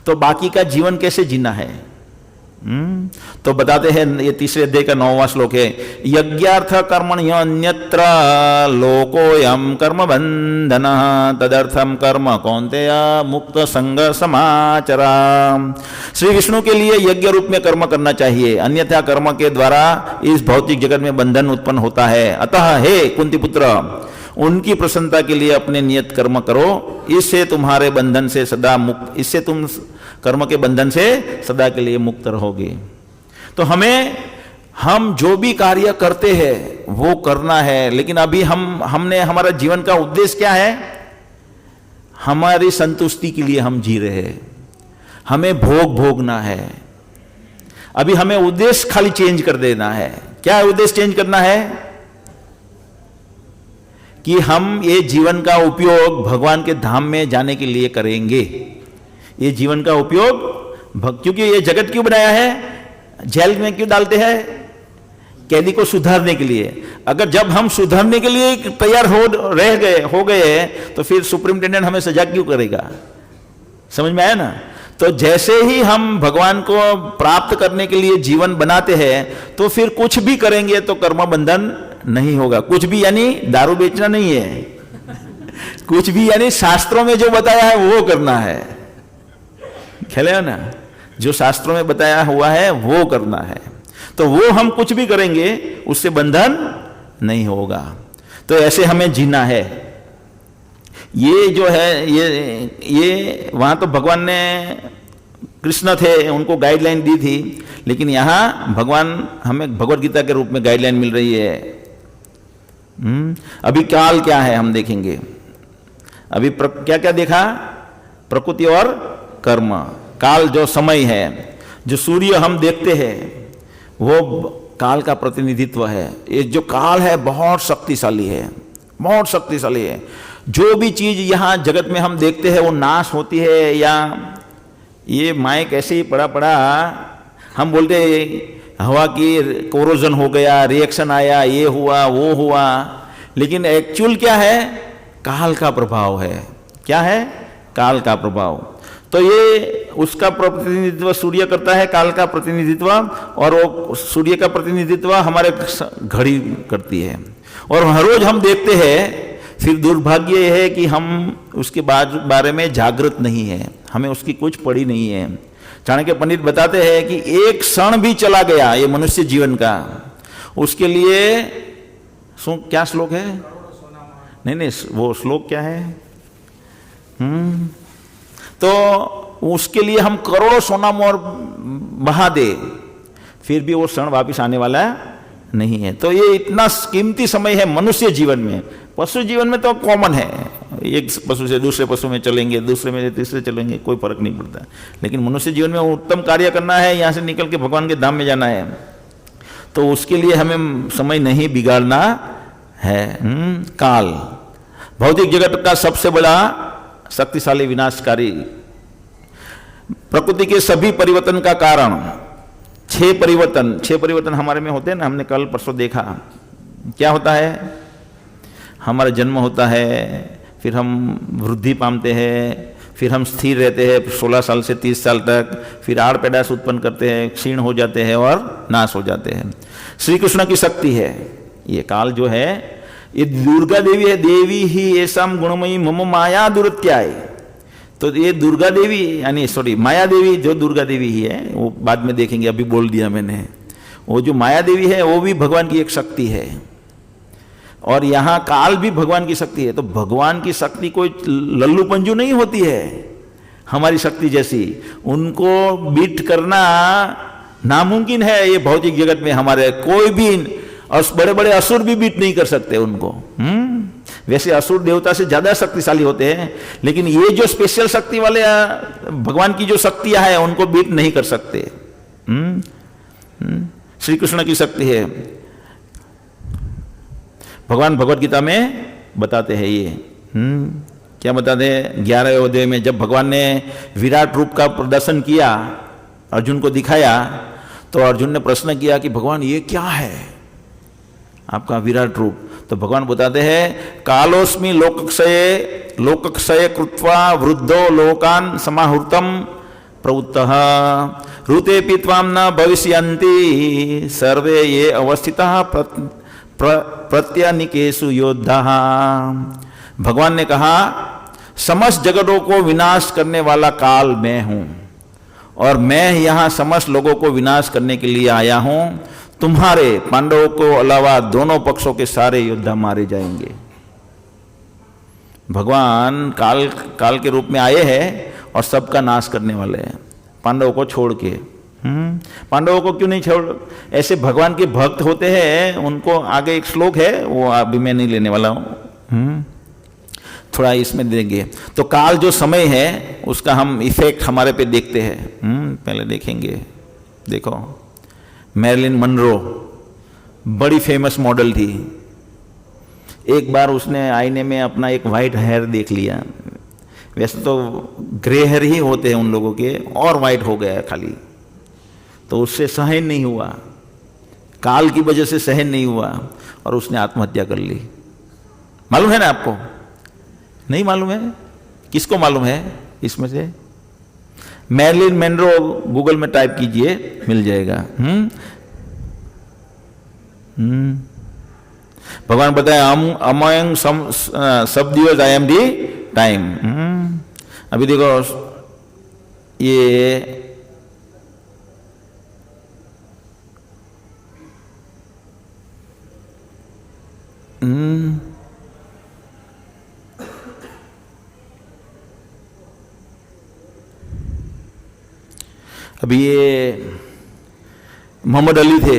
तो बाकी का जीवन कैसे जीना है। तो बताते हैं, ये तीसरे अध्याय का 9वां श्लोक है, यज्ञार्थ कर्मण्यन्यत्र लोकोयम कर्म बंधनः तदर्थम कर्म कौन्तेय मुक्त संग समाचरा। श्री विष्णु के लिए यज्ञ रूप में कर्म करना चाहिए, अन्यथा कर्म के द्वारा इस भौतिक जगत में बंधन उत्पन्न होता है। अतः हे कुंती पुत्र, उनकी प्रसन्नता के लिए अपने नियत कर्म करो, इससे तुम्हारे बंधन से सदा मुक्त, इससे तुम कर्म के बंधन से सदा के लिए मुक्त रहोगे। तो हम जो भी कार्य करते हैं वो करना है, लेकिन अभी हमने हमारा जीवन का उद्देश्य क्या है? हमारी संतुष्टि के लिए हम जी रहे हैं, हमें भोगना है। अभी हमें उद्देश्य खाली चेंज कर देना है। क्या उद्देश्य चेंज करना है? कि हम ये जीवन का उपयोग भगवान के धाम में जाने के लिए करेंगे। ये जीवन का उपयोग क्योंकि ये जगत क्यों बनाया है? जेल में क्यों डालते हैं? कैदी को सुधारने के लिए। अगर जब हम सुधारने के लिए तैयार हो गए तो फिर सुप्रिंटेंडेंट हमें सजा क्यों करेगा? समझ में आया ना? तो जैसे ही हम भगवान को प्राप्त करने के लिए जीवन बनाते हैं तो फिर कुछ भी करेंगे तो कर्म बंधन नहीं होगा। कुछ भी यानी दारू बेचना नहीं है, कुछ भी यानी शास्त्रों में जो बताया है वो करना है। ख्याल है ना, जो शास्त्रों में बताया हुआ है वो करना है, तो वो हम कुछ भी करेंगे उससे बंधन नहीं होगा। तो ऐसे हमें जीना है। ये जो है ये वहां तो भगवान ने, कृष्ण थे, उनको गाइडलाइन दी थी, लेकिन यहां भगवान हमें भगवद गीता के रूप में गाइडलाइन मिल रही है। अभी काल क्या है हम देखेंगे। अभी क्या क्या देखा, प्रकृति और कर्म। काल जो समय है, जो सूर्य हम देखते हैं वो काल का प्रतिनिधित्व है। ये जो काल है बहुत शक्तिशाली है, बहुत शक्तिशाली है। जो भी चीज यहां जगत में हम देखते हैं वो नाश होती है, या ये माइक ऐसे ही पड़ा पड़ा हम बोलते हवा की कोरोजन हो गया, रिएक्शन आया, ये हुआ वो हुआ, लेकिन एक्चुअल क्या है, काल का प्रभाव है। क्या है, काल का प्रभाव। तो ये उसका प्रतिनिधित्व सूर्य करता है, काल का प्रतिनिधित्व, और वो सूर्य का प्रतिनिधित्व हमारे घड़ी करती है। और हर रोज हम देखते हैं, फिर दुर्भाग्य यह है कि हम उसके बारे में जागृत नहीं है, हमें उसकी कुछ पड़ी नहीं है। चाणक्य पंडित बताते हैं कि एक क्षण भी चला गया ये मनुष्य जीवन का, उसके लिए क्या श्लोक है, नहीं वो श्लोक क्या है, तो उसके लिए हम करोड़ों सोना मोहर बहा दे, फिर भी वो क्षण वापिस आने वाला नहीं है। तो ये इतना कीमती समय है मनुष्य जीवन में। पशु जीवन में तो कॉमन है, एक पशु से दूसरे पशु में चलेंगे, दूसरे में तीसरे चलेंगे, कोई फर्क नहीं पड़ता। लेकिन मनुष्य जीवन में उत्तम कार्य करना है, यहाँ से निकल के भगवान के धाम में जाना है, तो उसके लिए हमें समय नहीं बिगाड़ना है। काल भौतिक जगत का सबसे बड़ा शक्तिशाली विनाशकारी, प्रकृति के सभी परिवर्तन का कारण। 6 परिवर्तन हमारे में होते हैं ना, हमने कल परसों देखा। क्या होता है, हमारा जन्म होता है, फिर हम वृद्धि पाते हैं, फिर हम स्थिर रहते हैं 16 साल से 30 साल तक, फिर आड़ पैदाश उत्पन्न करते हैं, क्षीण हो जाते हैं और नाश हो जाते हैं। श्री कृष्ण की शक्ति है ये काल जो है, ये दुर्गा देवी है। देवी ही ऐसा गुणमयी मम माया दुरत्याय। तो ये दुर्गा देवी यानी माया देवी, जो दुर्गा देवी ही है वो बाद में देखेंगे, अभी बोल दिया मैंने। वो जो माया देवी है वो भी भगवान की एक शक्ति है, और यहाँ काल भी भगवान की शक्ति है। तो भगवान की शक्ति कोई लल्लू पंजू नहीं होती है हमारी शक्ति जैसी, उनको बीट करना नामुमकिन है। ये भौतिक जगत में हमारे कोई भी, और बड़े बड़े असुर भी बीट नहीं कर सकते उनको। वैसे असुर देवता से ज्यादा शक्तिशाली होते हैं, लेकिन ये जो स्पेशल शक्ति वाले भगवान की जो शक्तियां हैं उनको बीट नहीं कर सकते। श्री कृष्ण की शक्ति है, भगवान भगवद गीता में बताते हैं ये। क्या बताते हैं, 11वें अध्याय में जब भगवान ने विराट रूप का प्रदर्शन किया, अर्जुन को दिखाया, तो अर्जुन ने प्रश्न किया कि भगवान ये क्या है आपका विराट रूप। तो भगवान बताते हैं, कालोस्मि लोकक्षय कृत्वा वृद्धो लोकान समाहूर्तम प्रवृत्तः ऋते पीत्वाम न भविष्यन्ति सर्वे ये अवस्थितः प्रत्यनिकेषु योद्धा। भगवान ने कहा, समस्त जगतों को विनाश करने वाला काल मैं हूं, और मैं यहां समस्त लोगों को विनाश करने के लिए आया हूं। तुम्हारे पांडवों को अलावा दोनों पक्षों के सारे योद्धा मारे जाएंगे। भगवान काल के रूप में आए हैं और सबका नाश करने वाले हैं, पांडवों को छोड़ के। पांडवों को क्यों नहीं छोड़, ऐसे भगवान के भक्त होते हैं, उनको आगे एक श्लोक है, वो अभी मैं नहीं लेने वाला हूं, थोड़ा इसमें देंगे। तो काल जो समय है उसका हम इफेक्ट हमारे पे देखते हैं। पहले देखेंगे, देखो मैरिलिन मनरो बड़ी फेमस मॉडल थी। एक बार उसने आईने में अपना एक वाइट हेयर देख लिया, वैसे तो ग्रे हेयर ही होते हैं उन लोगों के, और वाइट हो गया खाली, तो उससे सहन नहीं हुआ, काल की वजह से सहन नहीं हुआ, और उसने आत्महत्या कर ली। मालूम है ना आपको? नहीं मालूम है? किसको मालूम है इसमें से? मैरिलिन मेनरो गूगल में टाइप कीजिए, मिल जाएगा। भगवान बताए अमंग सब दिवस आई एम दी टाइम। अभी देखो ये अभी ये मोहम्मद अली थे,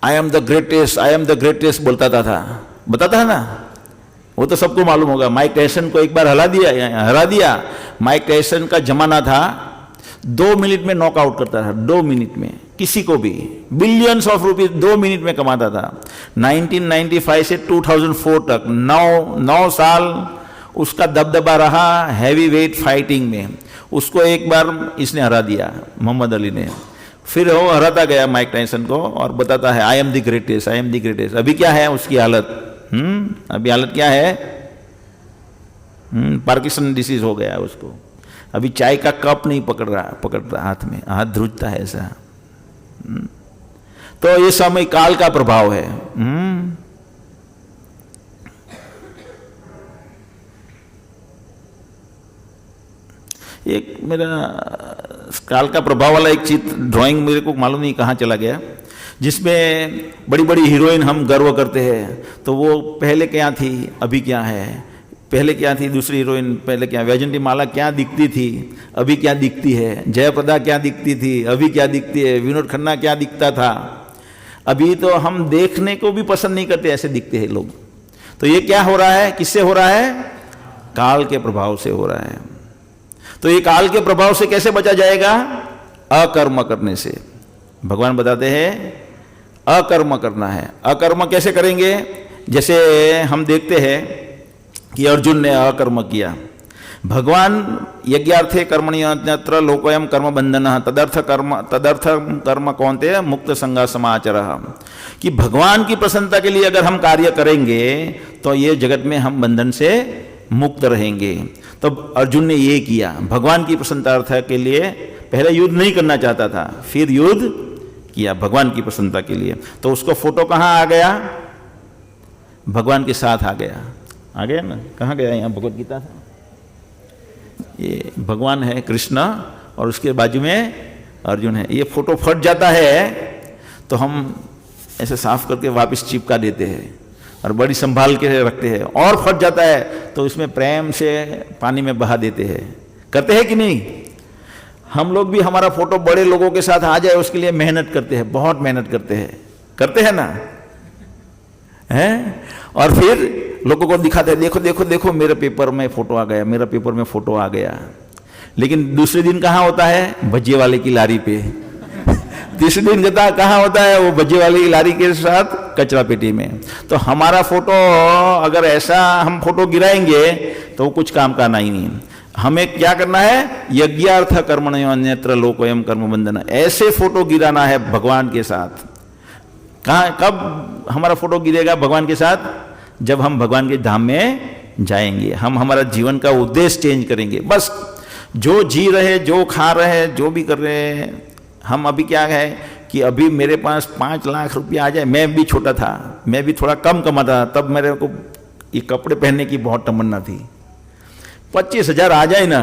I am the greatest, I am the greatest बोलता था, बताता है ना, वो तो सबको मालूम होगा। माइक टायसन को एक बार हरा दिया। माइक टायसन का जमाना था 2 मिनट में नॉकआउट करता था, 2 मिनट में किसी को भी, बिलियंस ऑफ रुपीज 2 मिनट में कमाता था। 1995 से 2004 तक 9 साल उसका दबदबा रहा हैवी वेट फाइटिंग में। उसको एक बार इसने हरा दिया, मोहम्मद अली ने। फिर वो हराता गया माइक टायसन को और बताता है I am the greatest, I am the greatest. अभी क्या है उसकी हालत? अभी हालत क्या है? पार्किंसन डिसीज हो गया उसको। अभी चाय का कप नहीं पकड़ता हाथ में, हाथ ध्रुजता है ऐसा। तो ये समय काल का प्रभाव है। एक मेरा काल का प्रभाव वाला एक चित्र ड्राइंग मेरे को मालूम नहीं कहाँ चला गया, जिसमें बड़ी बड़ी हीरोइन हम गर्व करते हैं। तो वो पहले क्या थी, अभी क्या है, पहले क्या थी दूसरी हीरोइन, पहले क्या, वैजंती माला क्या दिखती थी, अभी क्या दिखती है, जयप्रदा क्या दिखती थी, अभी क्या दिखती है, विनोद खन्ना क्या दिखता था। अभी तो हम देखने को भी पसंद नहीं करते, ऐसे दिखते हैं लोग। तो ये क्या हो रहा है, किससे हो रहा है? काल के प्रभाव से हो रहा है। तो ये काल के प्रभाव से कैसे बचा जाएगा? अकर्म करने से। भगवान बताते हैं अकर्म करना है। अकर्म कैसे करेंगे? जैसे हम देखते हैं कि अर्जुन ने अकर्म किया। भगवान यज्ञार्थे कर्मण्यत्र लोकोयम कर्म बंधन तदर्थ कर्म कौनते मुक्त संगा समाचरः, कि भगवान की प्रसन्नता के लिए अगर हम कार्य करेंगे तो ये जगत में हम बंधन से मुक्त रहेंगे। तो अर्जुन ने ये किया, भगवान की प्रसन्नता के लिए। पहले युद्ध नहीं करना चाहता था, फिर युद्ध किया भगवान की प्रसन्नता के लिए। तो उसको फोटो कहाँ आ गया? भगवान के साथ आ गया ना। कहाँ गया? यहाँ भगवत गीता था, ये भगवान है कृष्ण और उसके बाजू में अर्जुन है। ये फोटो फट जाता है तो हम ऐसे साफ करके वापस चिपका देते हैं और बड़ी संभाल के रखते हैं। और फट जाता है तो इसमें प्रेम से पानी में बहा देते हैं। करते हैं कि नहीं? हम लोग भी हमारा फोटो बड़े लोगों के साथ आ जाए उसके लिए मेहनत करते हैं, बहुत मेहनत करते हैं ना, हैं? और फिर लोगों को दिखाते हैं, देखो देखो देखो मेरे पेपर में फोटो आ गया, मेरा पेपर में फोटो आ गया। लेकिन दूसरे दिन कहाँ होता है? भज्जे वाले की लारी पे। तीसरे दिन कहाँ होता है? वो भज्जे वाले की लारी के साथ कचरा पेटी में। तो हमारा फोटो अगर ऐसा हम फोटो गिराएंगे तो वो कुछ काम का नहीं। हमें क्या करना है? यज्ञार्थ कर्मण्यो अन्यत्र लोकोयम कर्म बंधन, ऐसे फोटो गिराना है भगवान के साथ। कहाँ, कब हमारा फोटो गिरेगा भगवान के साथ? जब हम भगवान के धाम में जाएंगे। हम हमारा जीवन का उद्देश्य चेंज करेंगे। बस जो जी रहे, जो खा रहे, जो भी कर रहे हैं, हम अभी क्या है कि अभी मेरे पास 5 लाख रुपया आ जाए। मैं भी छोटा था, मैं भी थोड़ा कम कमाता था, तब मेरे को ये कपड़े पहनने की बहुत तमन्ना थी। 25,000 आ जाए ना,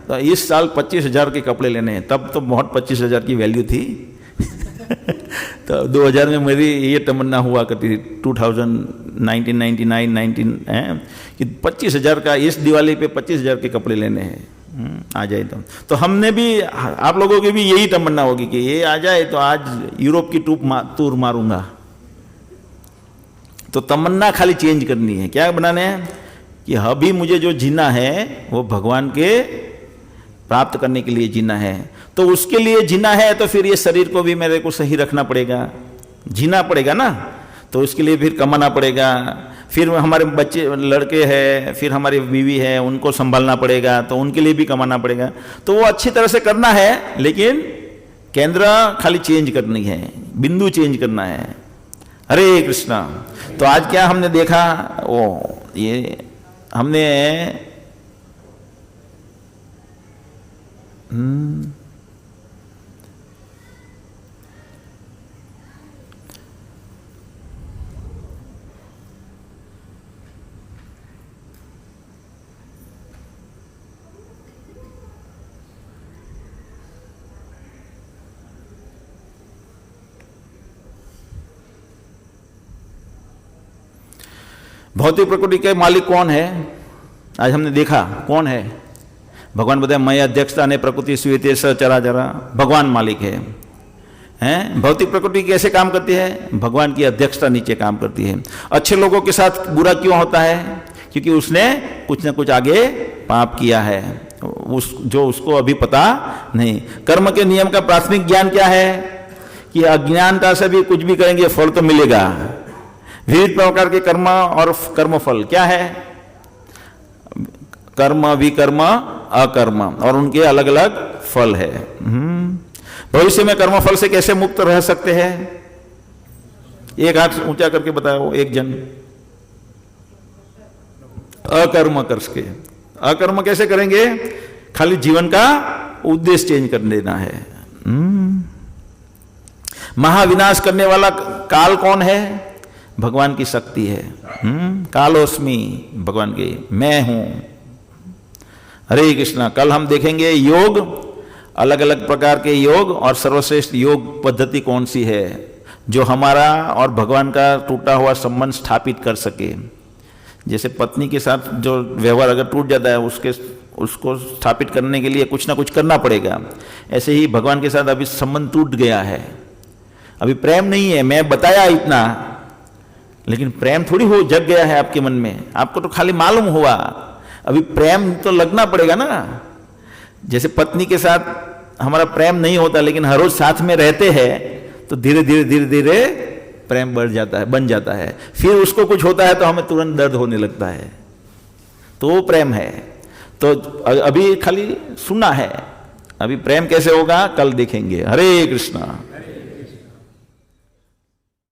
तो इस साल 25,000 के कपड़े लेने हैं। तब तो बहुत 25,000 की वैल्यू थी। तो 2000 में मेरी ये तमन्ना हुआ करती थी, 1999 कि 25,000 का इस दिवाली पे 25,000 के कपड़े लेने हैं, आ जाए तो हमने भी, आप लोगों की भी यही तमन्ना होगी कि ये आ जाए तो आज यूरोप की टूर मारूंगा। तो तमन्ना खाली चेंज करनी है। क्या बनाने हैं कि अभी मुझे जो जीना है वो भगवान के प्राप्त करने के लिए जीना है। तो उसके लिए जीना है तो फिर ये शरीर को भी मेरे को सही रखना पड़ेगा, जीना पड़ेगा ना। तो उसके लिए फिर कमाना पड़ेगा, फिर हमारे बच्चे लड़के हैं, फिर हमारी बीवी है, उनको संभालना पड़ेगा, तो उनके लिए भी कमाना पड़ेगा। तो वो अच्छी तरह से करना है, लेकिन केंद्र खाली चेंज करनी है, बिंदु चेंज करना है। हरे कृष्णा। तो आज क्या हमने देखा, वो ये हमने भौतिक प्रकृति के मालिक कौन है? आज हमने देखा कौन है। भगवान बताए मैं अध्यक्षता ने प्रकृति स्वीते चराचरा, भगवान मालिक है। हैं? भौतिक प्रकृति कैसे काम करती है? भगवान की अध्यक्षता नीचे काम करती है। अच्छे लोगों के साथ बुरा क्यों होता है? क्योंकि उसने कुछ ना कुछ आगे पाप किया है, जो उसको अभी पता नहीं। कर्म के नियम का प्राथमिक ज्ञान क्या है? कि अज्ञानता से भी कुछ भी करेंगे फल तो मिलेगा। विविध प्रकार के कर्म और कर्मफल क्या है? कर्म, विकर्म, अकर्म, और उनके अलग अलग फल है। भविष्य में कर्मफल से कैसे मुक्त रह सकते हैं? एक हाथ ऊंचा करके बताओ एक जन। अकर्म करके। अकर्म कैसे करेंगे? खाली जीवन का उद्देश्य चेंज कर देना है। महाविनाश करने वाला काल कौन है? भगवान की शक्ति है। कालोस्मी, भगवान की मैं हूं। हरे कृष्णा। कल हम देखेंगे योग, अलग अलग प्रकार के योग और सर्वश्रेष्ठ योग पद्धति कौन सी है जो हमारा और भगवान का टूटा हुआ संबंध स्थापित कर सके। जैसे पत्नी के साथ जो व्यवहार अगर टूट जाता है उसको स्थापित करने के लिए कुछ ना कुछ करना पड़ेगा। ऐसे ही भगवान के साथ अभी संबंध टूट गया है, अभी प्रेम नहीं है। मैं बताया इतना, लेकिन प्रेम थोड़ी हो जग गया है आपके मन में, आपको तो खाली मालूम हुआ, अभी प्रेम तो लगना पड़ेगा ना। जैसे पत्नी के साथ हमारा प्रेम नहीं होता, लेकिन हर रोज साथ में रहते हैं तो धीरे धीरे धीरे धीरे प्रेम बढ़ जाता है, बन जाता है। फिर उसको कुछ होता है तो हमें तुरंत दर्द होने लगता है, तो वो प्रेम है। तो अभी खाली सुना है, अभी प्रेम कैसे होगा कल देखेंगे। हरे कृष्णा।